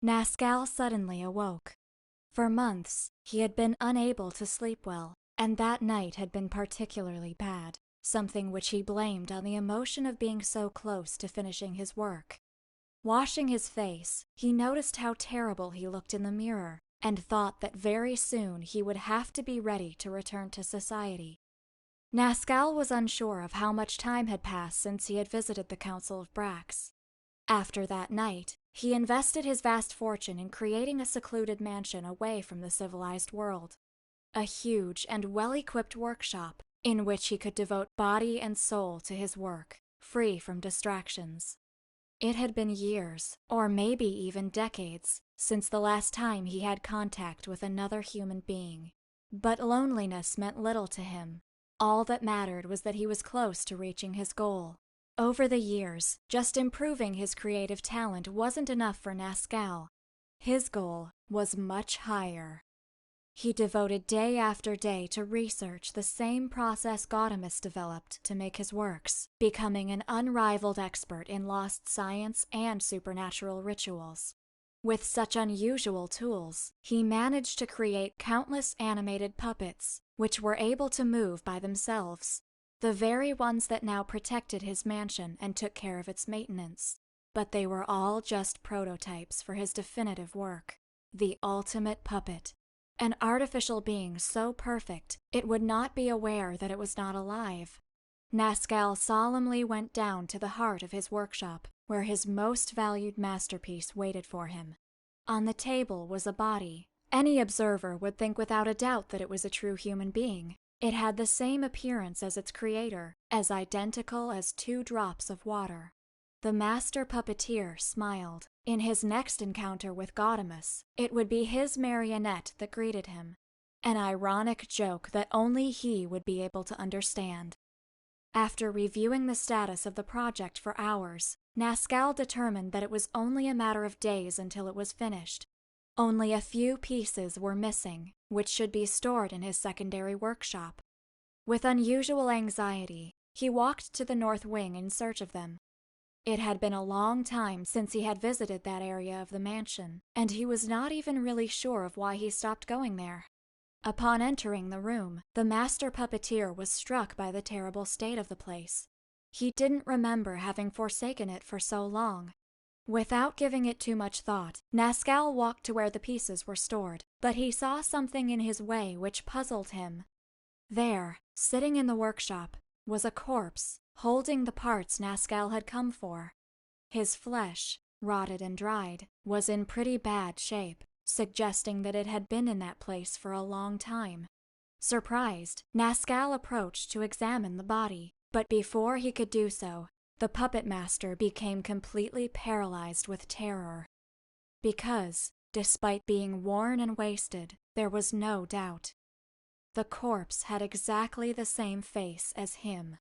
Nascal suddenly awoke. For months, he had been unable to sleep well, and that night had been particularly bad, something which he blamed on the emotion of being so close to finishing his work. Washing his face, he noticed how terrible he looked in the mirror, and thought that very soon he would have to be ready to return to society. Nascal was unsure of how much time had passed since he had visited the Council of Brax. After that night, he invested his vast fortune in creating a secluded mansion away from the civilized world. A huge and well-equipped workshop in which he could devote body and soul to his work, free from distractions. It had been years, or maybe even decades, since the last time he had contact with another human being. But loneliness meant little to him. All that mattered was that he was close to reaching his goal. Over the years, just improving his creative talent wasn't enough for Nascal. His goal was much higher. He devoted day after day to research the same process Gaudemus developed to make his works, becoming an unrivaled expert in lost science and supernatural rituals. With such unusual tools, he managed to create countless animated puppets, which were able to move by themselves, the very ones that now protected his mansion and took care of its maintenance. But they were all just prototypes for his definitive work, the ultimate puppet. An artificial being so perfect, it would not be aware that it was not alive. Nascal solemnly went down to the heart of his workshop, where his most valued masterpiece waited for him. On the table was a body. Any observer would think without a doubt that it was a true human being. It had the same appearance as its creator, as identical as 2 drops of water. The master puppeteer smiled. In his next encounter with Gaudemus, it would be his marionette that greeted him. An ironic joke that only he would be able to understand. After reviewing the status of the project for hours, Nascal determined that it was only a matter of days until it was finished. Only a few pieces were missing, which should be stored in his secondary workshop. With unusual anxiety, he walked to the north wing in search of them. It had been a long time since he had visited that area of the mansion, and he was not even really sure of why he stopped going there. Upon entering the room, the master puppeteer was struck by the terrible state of the place. He didn't remember having forsaken it for so long. Without giving it too much thought, Nascal walked to where the pieces were stored, but he saw something in his way which puzzled him. There, sitting in the workshop, was a corpse, holding the parts Nascal had come for. His flesh, rotted and dried, was in pretty bad shape, suggesting that it had been in that place for a long time. Surprised, Nascal approached to examine the body, but before he could do so, the puppet master became completely paralyzed with terror. Because, despite being worn and wasted, there was no doubt. The corpse had exactly the same face as him.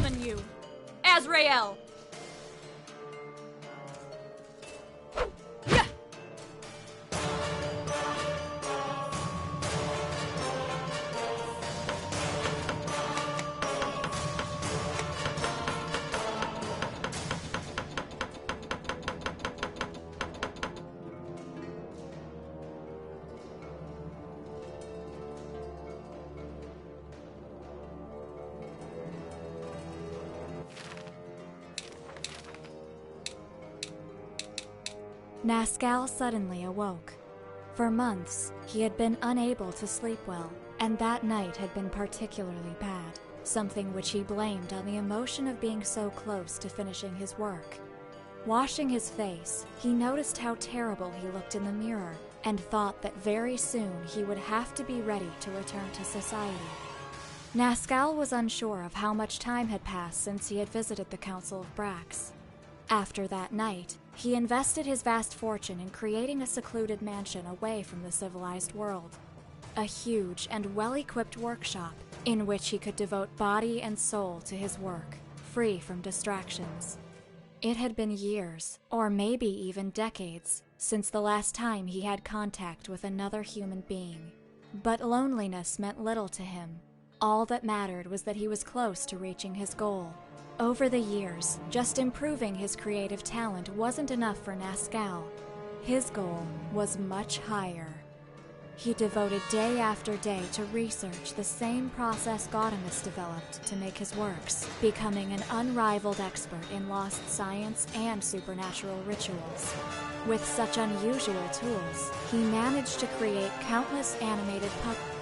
summon you! Azrael! Nazcal suddenly awoke. For months, he had been unable to sleep well, and that night had been particularly bad, something which he blamed on the emotion of being so close to finishing his work. Washing his face, he noticed how terrible he looked in the mirror, and thought that very soon he would have to be ready to return to society. Nazcal was unsure of how much time had passed since he had visited the Council of Brax. After that night, he invested his vast fortune in creating a secluded mansion away from the civilized world. A huge and well-equipped workshop in which he could devote body and soul to his work, free from distractions. It had been years, or maybe even decades, since the last time he had contact with another human being. But loneliness meant little to him. All that mattered was that he was close to reaching his goal. Over the years, just improving his creative talent wasn't enough for Nazcal. His goal was much higher. He devoted day after day to research the same process Gaudemus developed to make his works, becoming an unrivaled expert in lost science and supernatural rituals. With such unusual tools, he managed to create countless animated puppets.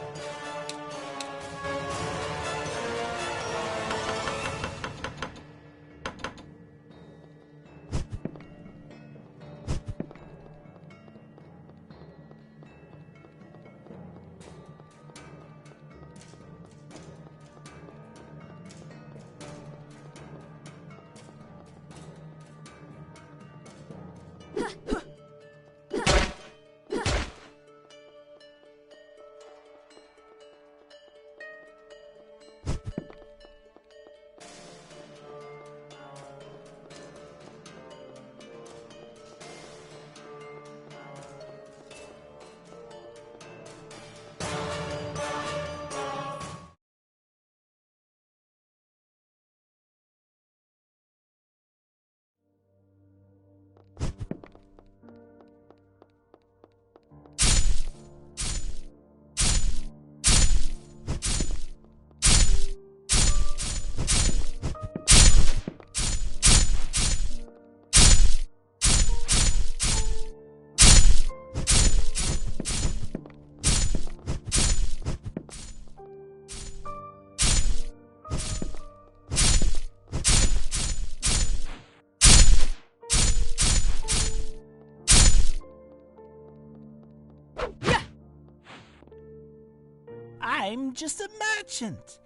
I'm just a merchant.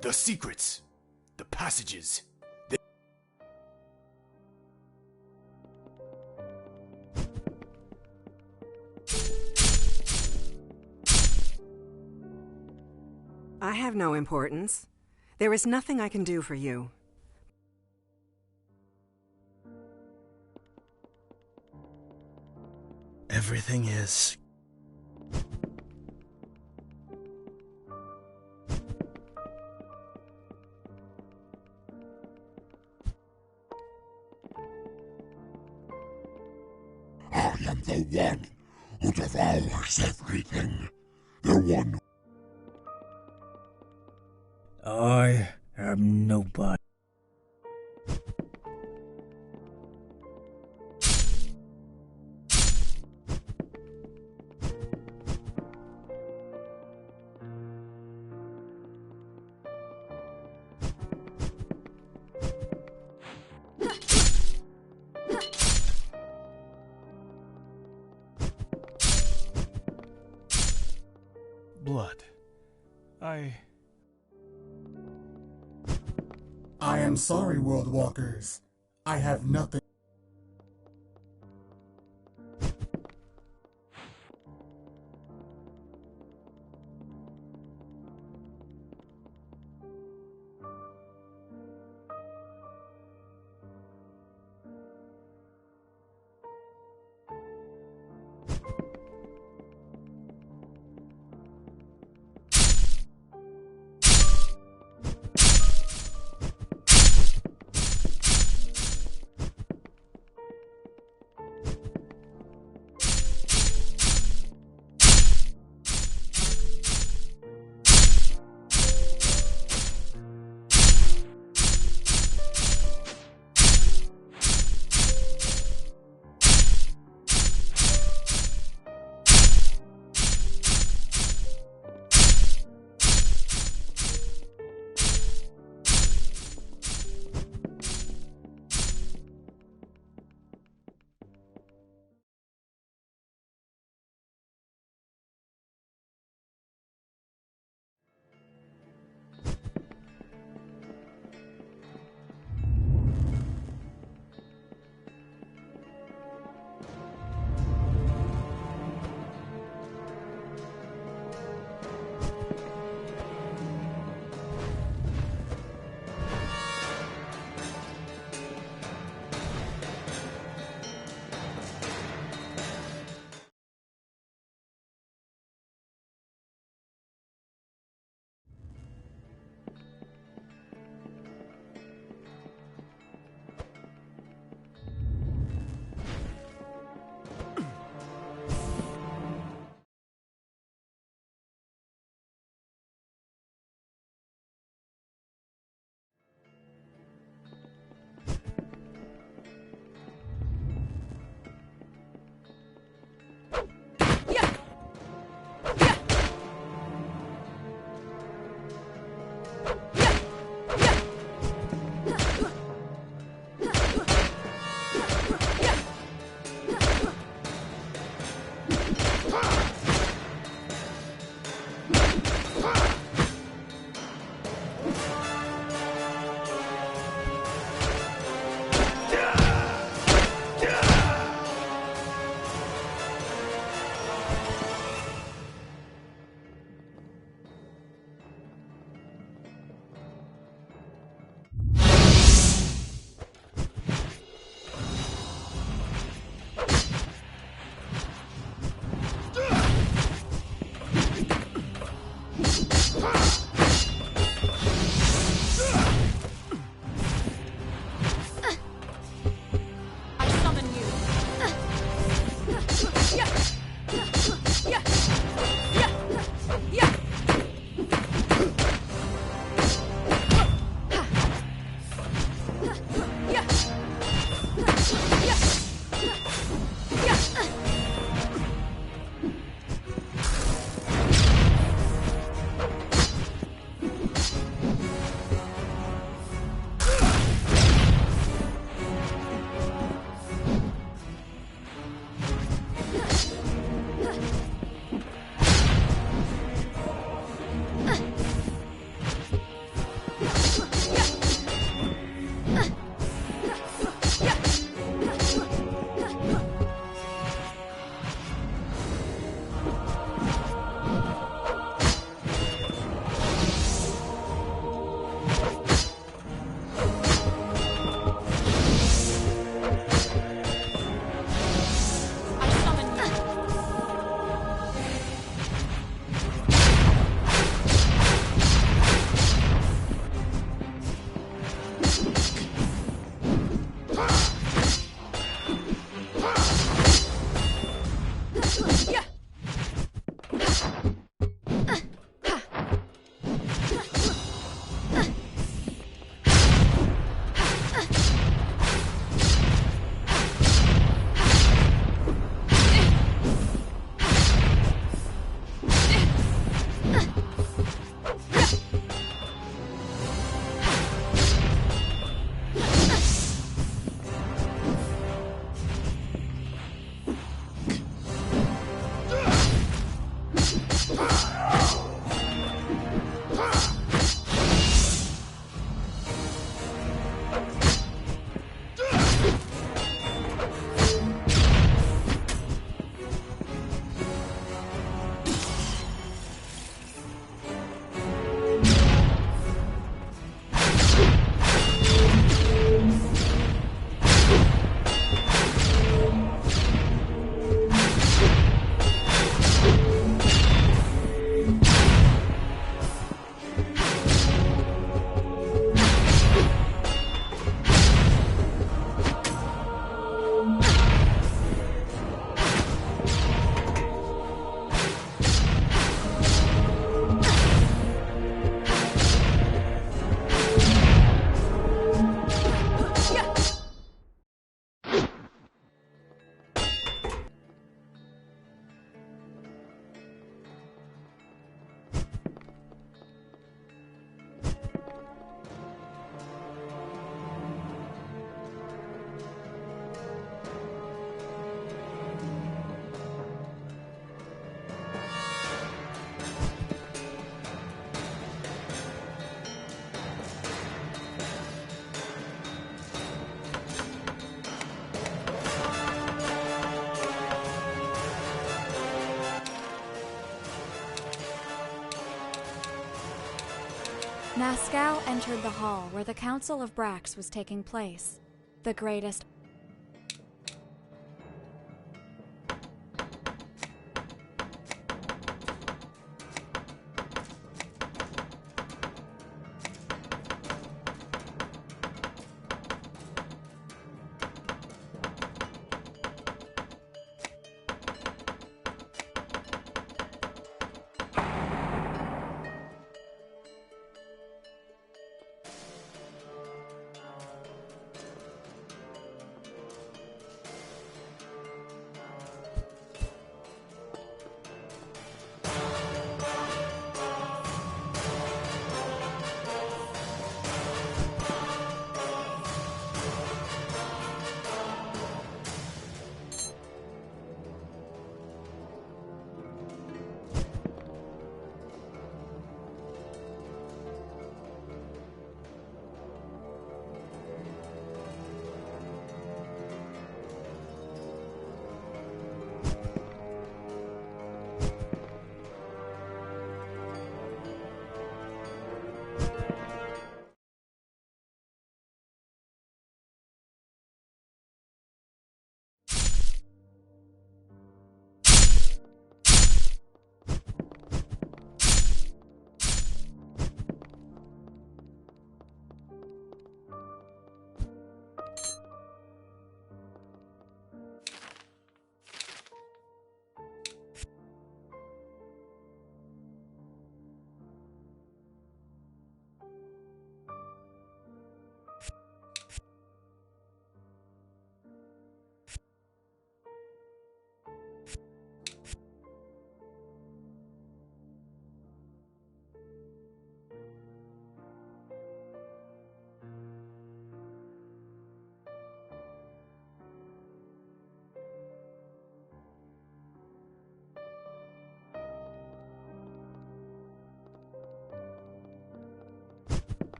The secrets, the passages, I have no importance. There is nothing I can do for you. Everything is... I am the one who devours everything. The one. I am nobody. blood. I am sorry, World Walkers. I have nothing. Nascal entered the hall where the Council of Brax was taking place. The greatest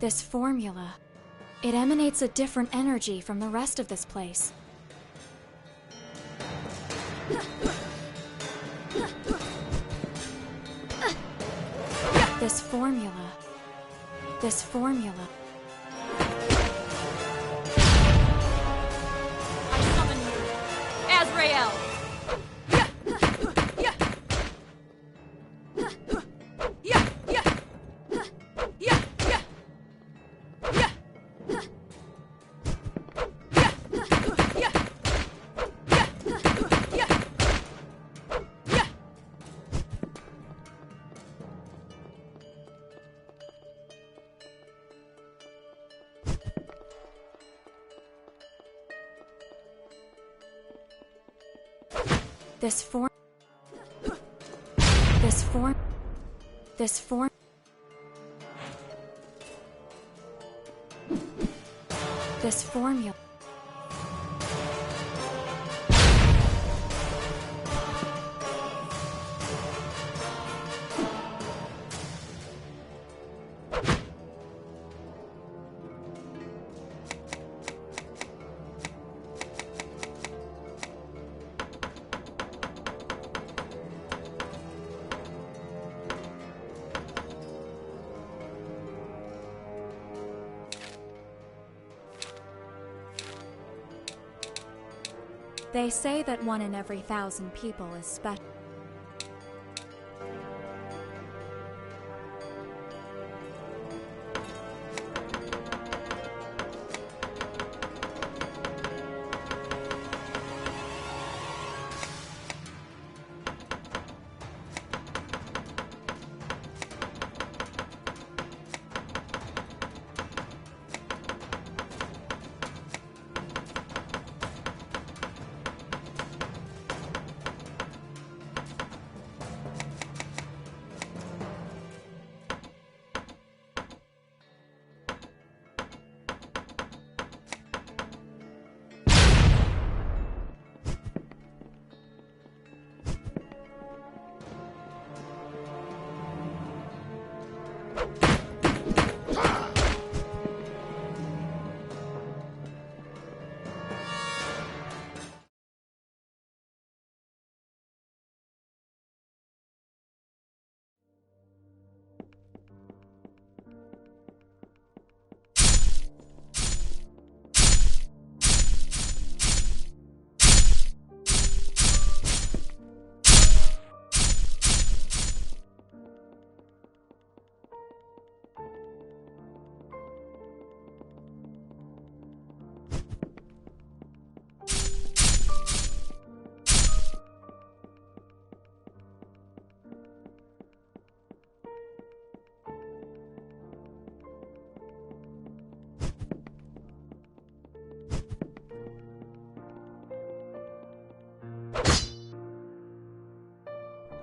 This formula, it emanates a different energy from the rest of this place. This formula. This formula. I summon you, Azrael! This form. This form. This form. This formula. They say that 1 in every 1,000 people is special.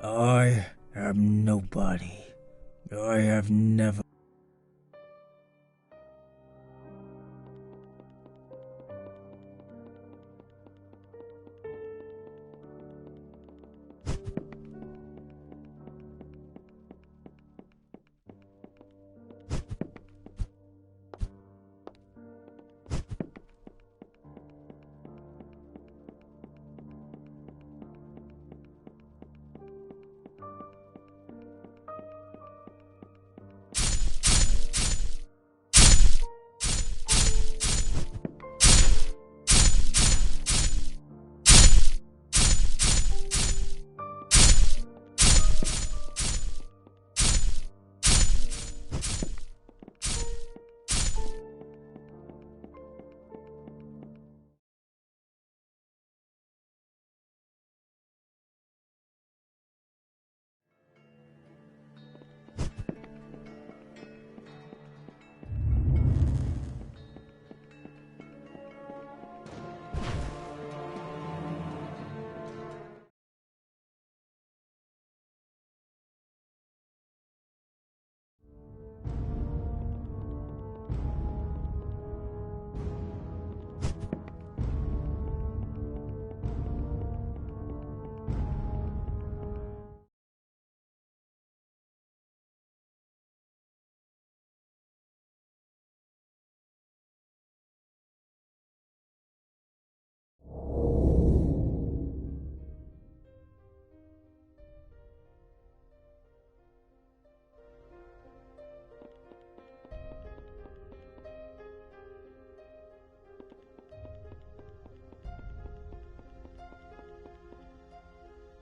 I am nobody. I have never...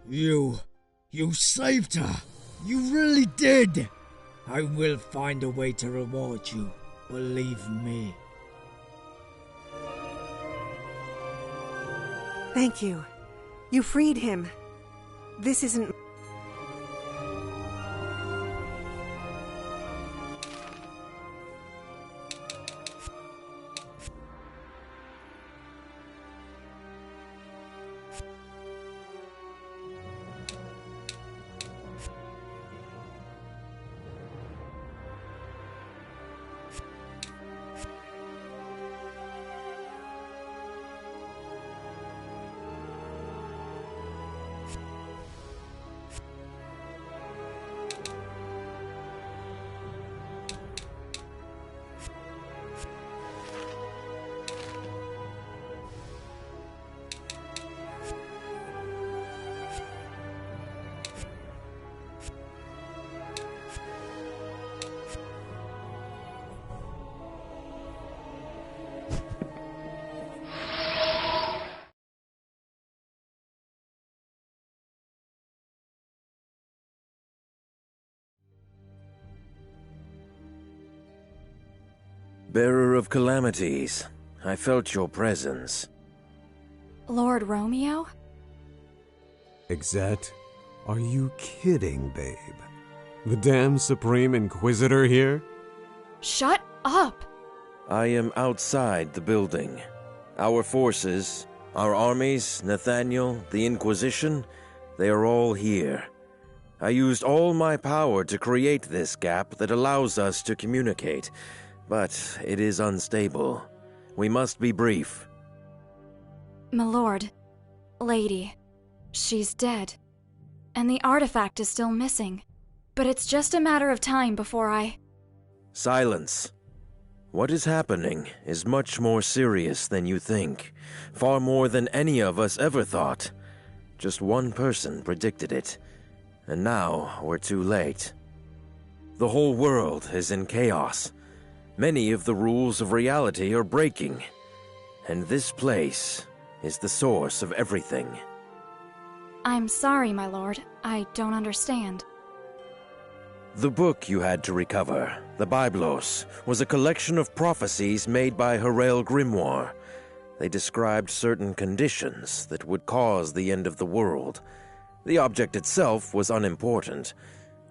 You saved her. You really did. I will find a way to reward you. Believe me. Thank you. You freed him. This isn't... Bearer of calamities, I felt your presence. Lord Romeo? Exet, are you kidding, babe? The damn Supreme Inquisitor here? Shut up! I am outside the building. Our forces, our armies, Nathaniel, the Inquisition, they are all here. I used all my power to create this gap that allows us to communicate, but it is unstable. We must be brief. Milord, Lady, she's dead. And the artifact is still missing. But it's just a matter of time before I... Silence. What is happening is much more serious than you think. Far more than any of us ever thought. Just one person predicted it. And now we're too late. The whole world is in chaos. Many of the rules of reality are breaking. And this place is the source of everything. I'm sorry, my lord. I don't understand. The book you had to recover, the Biblos, was a collection of prophecies made by Herael Grimoire. They described certain conditions that would cause the end of the world. The object itself was unimportant.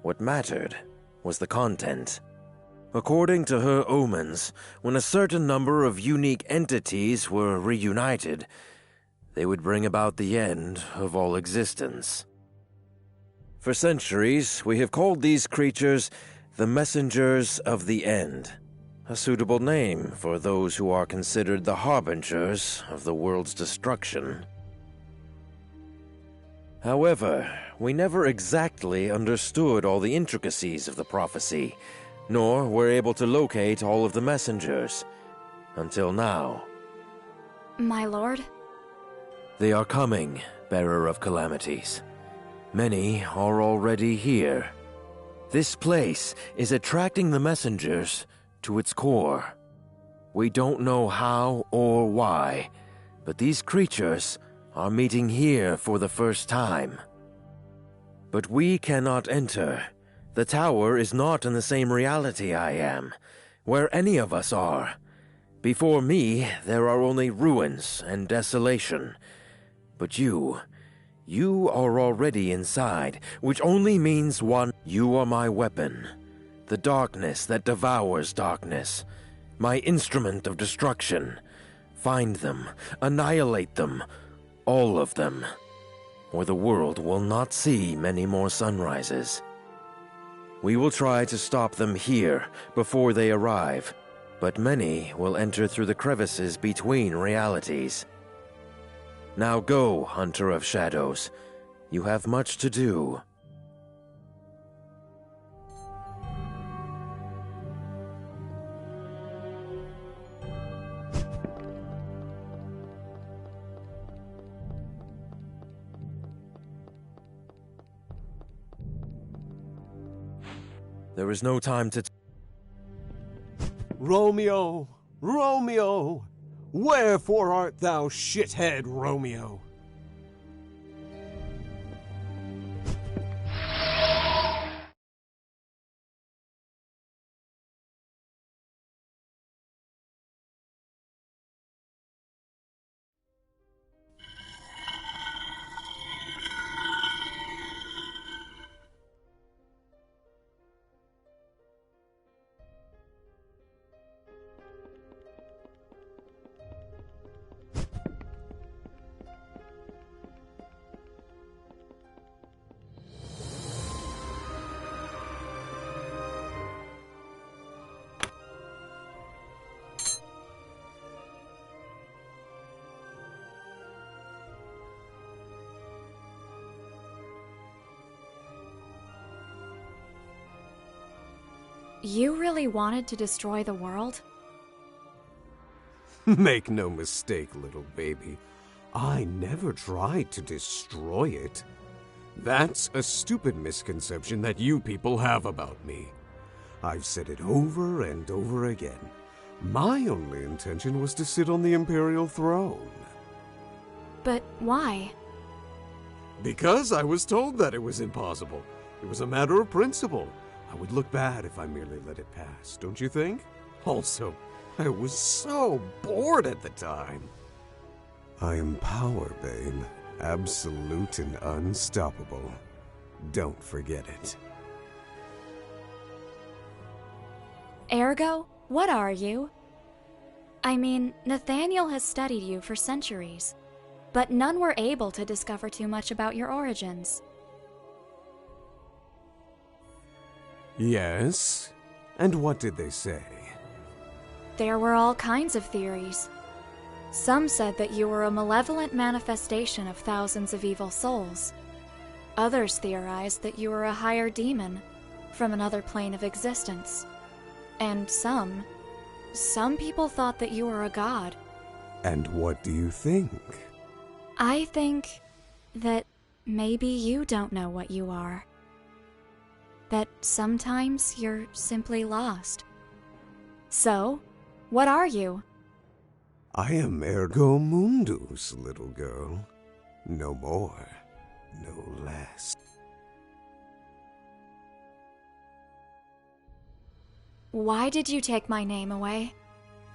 What mattered was the content. According to her omens, when a certain number of unique entities were reunited, they would bring about the end of all existence. For centuries, we have called these creatures the Messengers of the End, a suitable name for those who are considered the harbingers of the world's destruction. However, we never exactly understood all the intricacies of the prophecy, nor were able to locate all of the messengers. Until now. My lord? They are coming, bearer of calamities. Many are already here. This place is attracting the messengers to its core. We don't know how or why, but these creatures are meeting here for the first time. But we cannot enter. The tower is not in the same reality I am, where any of us are. Before me, there are only ruins and desolation. But you are already inside, which only means one. You are my weapon, the darkness that devours darkness, my instrument of destruction. Find them, annihilate them, all of them, or the world will not see many more sunrises. We will try to stop them here before they arrive, but many will enter through the crevices between realities. Now go, Hunter of Shadows. You have much to do. There is no time to... Romeo! Romeo! Wherefore art thou, shithead Romeo? You really wanted to destroy the world? Make no mistake, little baby. I never tried to destroy it. That's a stupid misconception that you people have about me. I've said it over and over again. My only intention was to sit on the Imperial throne. But why? Because I was told that it was impossible. It was a matter of principle. I would look bad if I merely let it pass, don't you think? Also, I was so bored at the time. I am power, babe. Absolute and unstoppable. Don't forget it. Ergo, what are you? I mean, Nathaniel has studied you for centuries, but none were able to discover too much about your origins. Yes? And what did they say? There were all kinds of theories. Some said that you were a malevolent manifestation of thousands of evil souls. Others theorized that you were a higher demon from another plane of existence. And some people thought that you were a god. And what do you think? I think that maybe you don't know what you are. That sometimes you're simply lost. So, what are you? I am Ergo Mundus, little girl. No more, no less. Why did you take my name away?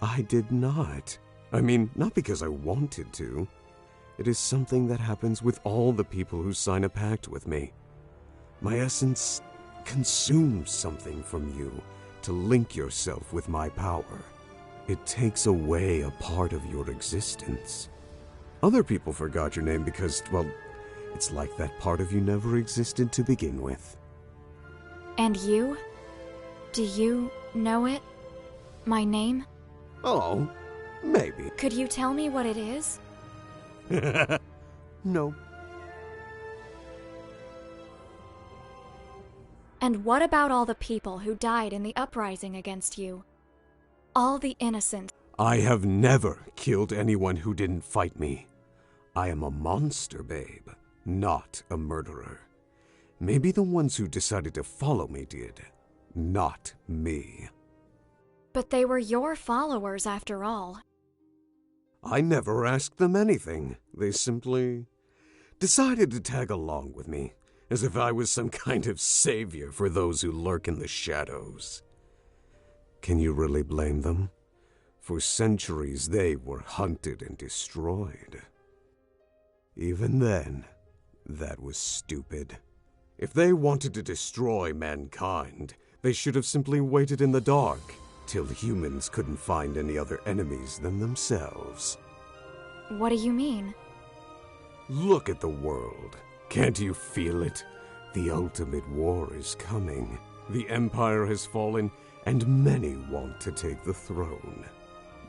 I did not. I mean, not because I wanted to. It is something that happens with all the people who sign a pact with me. My essence consumes something from you to link yourself with my power. It takes away a part of your existence. Other people forgot your name because, well, it's like that part of you never existed to begin with. And you? Do you know it? My name? Oh, maybe. Could you tell me what it is? No. And what about all the people who died in the uprising against you? All the innocent. I have never killed anyone who didn't fight me. I am a monster, babe, not a murderer. Maybe the ones who decided to follow me did, not me. But they were your followers after all. I never asked them anything. They simply decided to tag along with me, as if I was some kind of savior for those who lurk in the shadows. Can you really blame them? For centuries they were hunted and destroyed. Even then, that was stupid. If they wanted to destroy mankind, they should have simply waited in the dark till humans couldn't find any other enemies than themselves. What do you mean? Look at the world. Can't you feel it? The ultimate war is coming. The Empire has fallen, and many want to take the throne.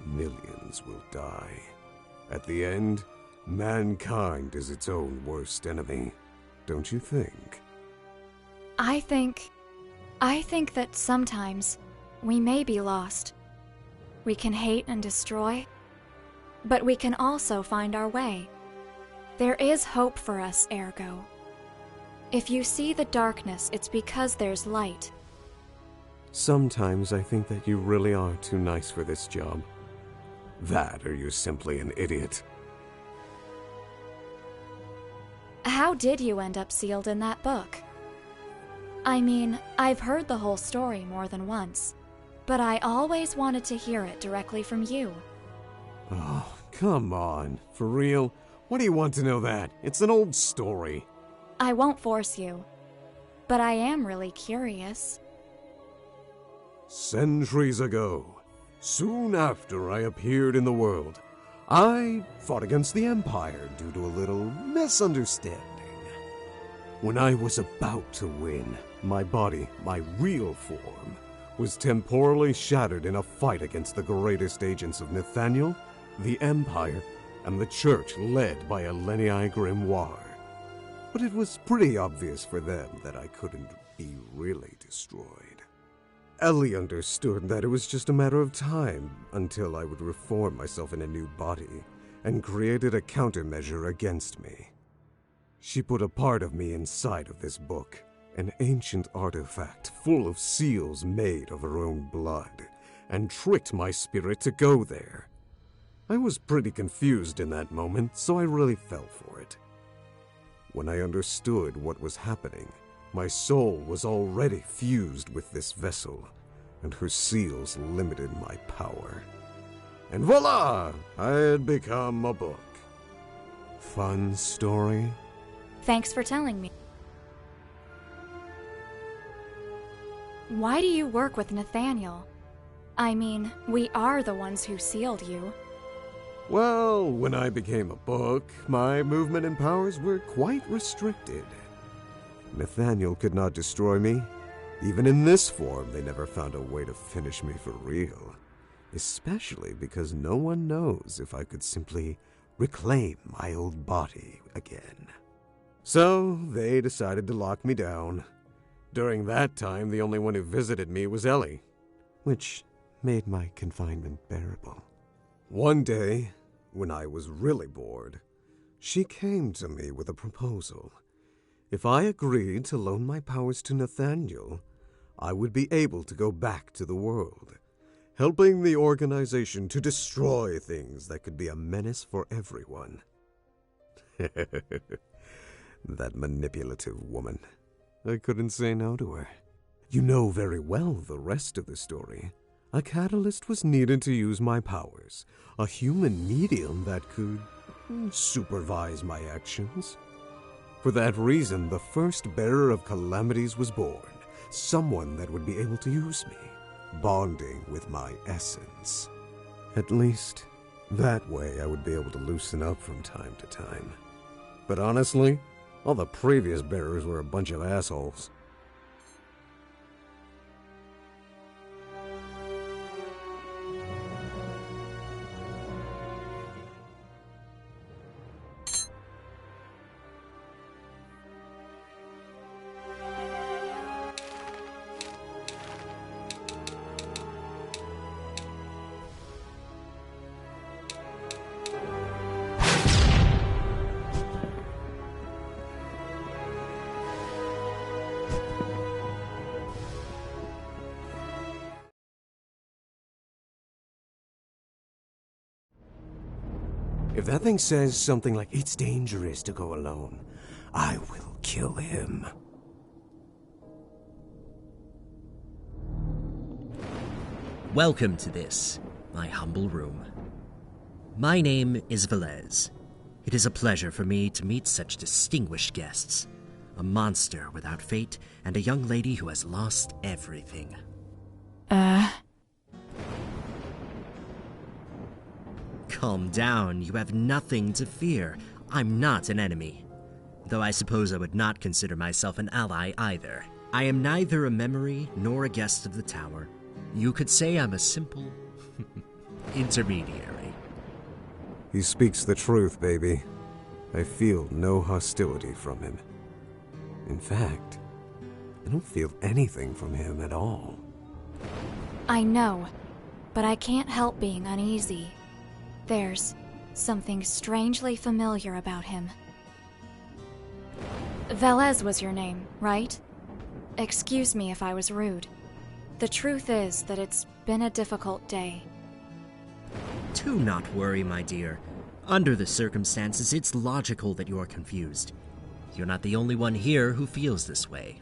Millions will die. At the end, mankind is its own worst enemy. Don't you think? I think that sometimes we may be lost. We can hate and destroy, but we can also find our way. There is hope for us, Ergo. If you see the darkness, it's because there's light. Sometimes I think that you really are too nice for this job. That, or you're simply an idiot. How did you end up sealed in that book? I mean, I've heard the whole story more than once, but I always wanted to hear it directly from you. Oh, come on. For real? What do you want to know that? It's an old story. I won't force you, but I am really curious. Centuries ago, soon after I appeared in the world, I fought against the Empire due to a little misunderstanding. When I was about to win, my body, my real form, was temporally shattered in a fight against the greatest agents of Nathaniel, the Empire, and the Church led by Elenii Grimoire. But it was pretty obvious for them that I couldn't be really destroyed. Ellie understood that it was just a matter of time until I would reform myself in a new body, and created a countermeasure against me. She put a part of me inside of this book, an ancient artifact full of seals made of her own blood, and tricked my spirit to go there. I was pretty confused in that moment, so I really fell for it. When I understood what was happening, my soul was already fused with this vessel, and her seals limited my power. And voila! I had become a book. Fun story? Thanks for telling me. Why do you work with Nathaniel? I mean, we are the ones who sealed you. Well, when I became a book, my movement and powers were quite restricted. Nathaniel could not destroy me. Even in this form, they never found a way to finish me for real. Especially because no one knows if I could simply reclaim my old body again. So, they decided to lock me down. During that time, the only one who visited me was Ellie, which made my confinement bearable. One day, when I was really bored, she came to me with a proposal. If I agreed to loan my powers to Nathaniel, I would be able to go back to the world, helping the organization to destroy things that could be a menace for everyone. That manipulative woman. I couldn't say no to her. You know very well the rest of the story. A catalyst was needed to use my powers, a human medium that could supervise my actions. For that reason, the first bearer of calamities was born, someone that would be able to use me, bonding with my essence. At least, that way I would be able to loosen up from time to time. But honestly, all the previous bearers were a bunch of assholes. If that thing says something like, "It's dangerous to go alone," I will kill him. Welcome to this, my humble room. My name is Velez. It is a pleasure for me to meet such distinguished guests. A monster without fate, and a young lady who has lost everything. Calm down, you have nothing to fear. I'm not an enemy. Though I suppose I would not consider myself an ally either. I am neither a memory nor a guest of the tower. You could say I'm a simple intermediary. He speaks the truth, baby. I feel no hostility from him. In fact, I don't feel anything from him at all. I know, but I can't help being uneasy. There's something strangely familiar about him. Velez was your name, right? Excuse me if I was rude. The truth is that it's been a difficult day. Do not worry, my dear. Under the circumstances, it's logical that you're confused. You're not the only one here who feels this way.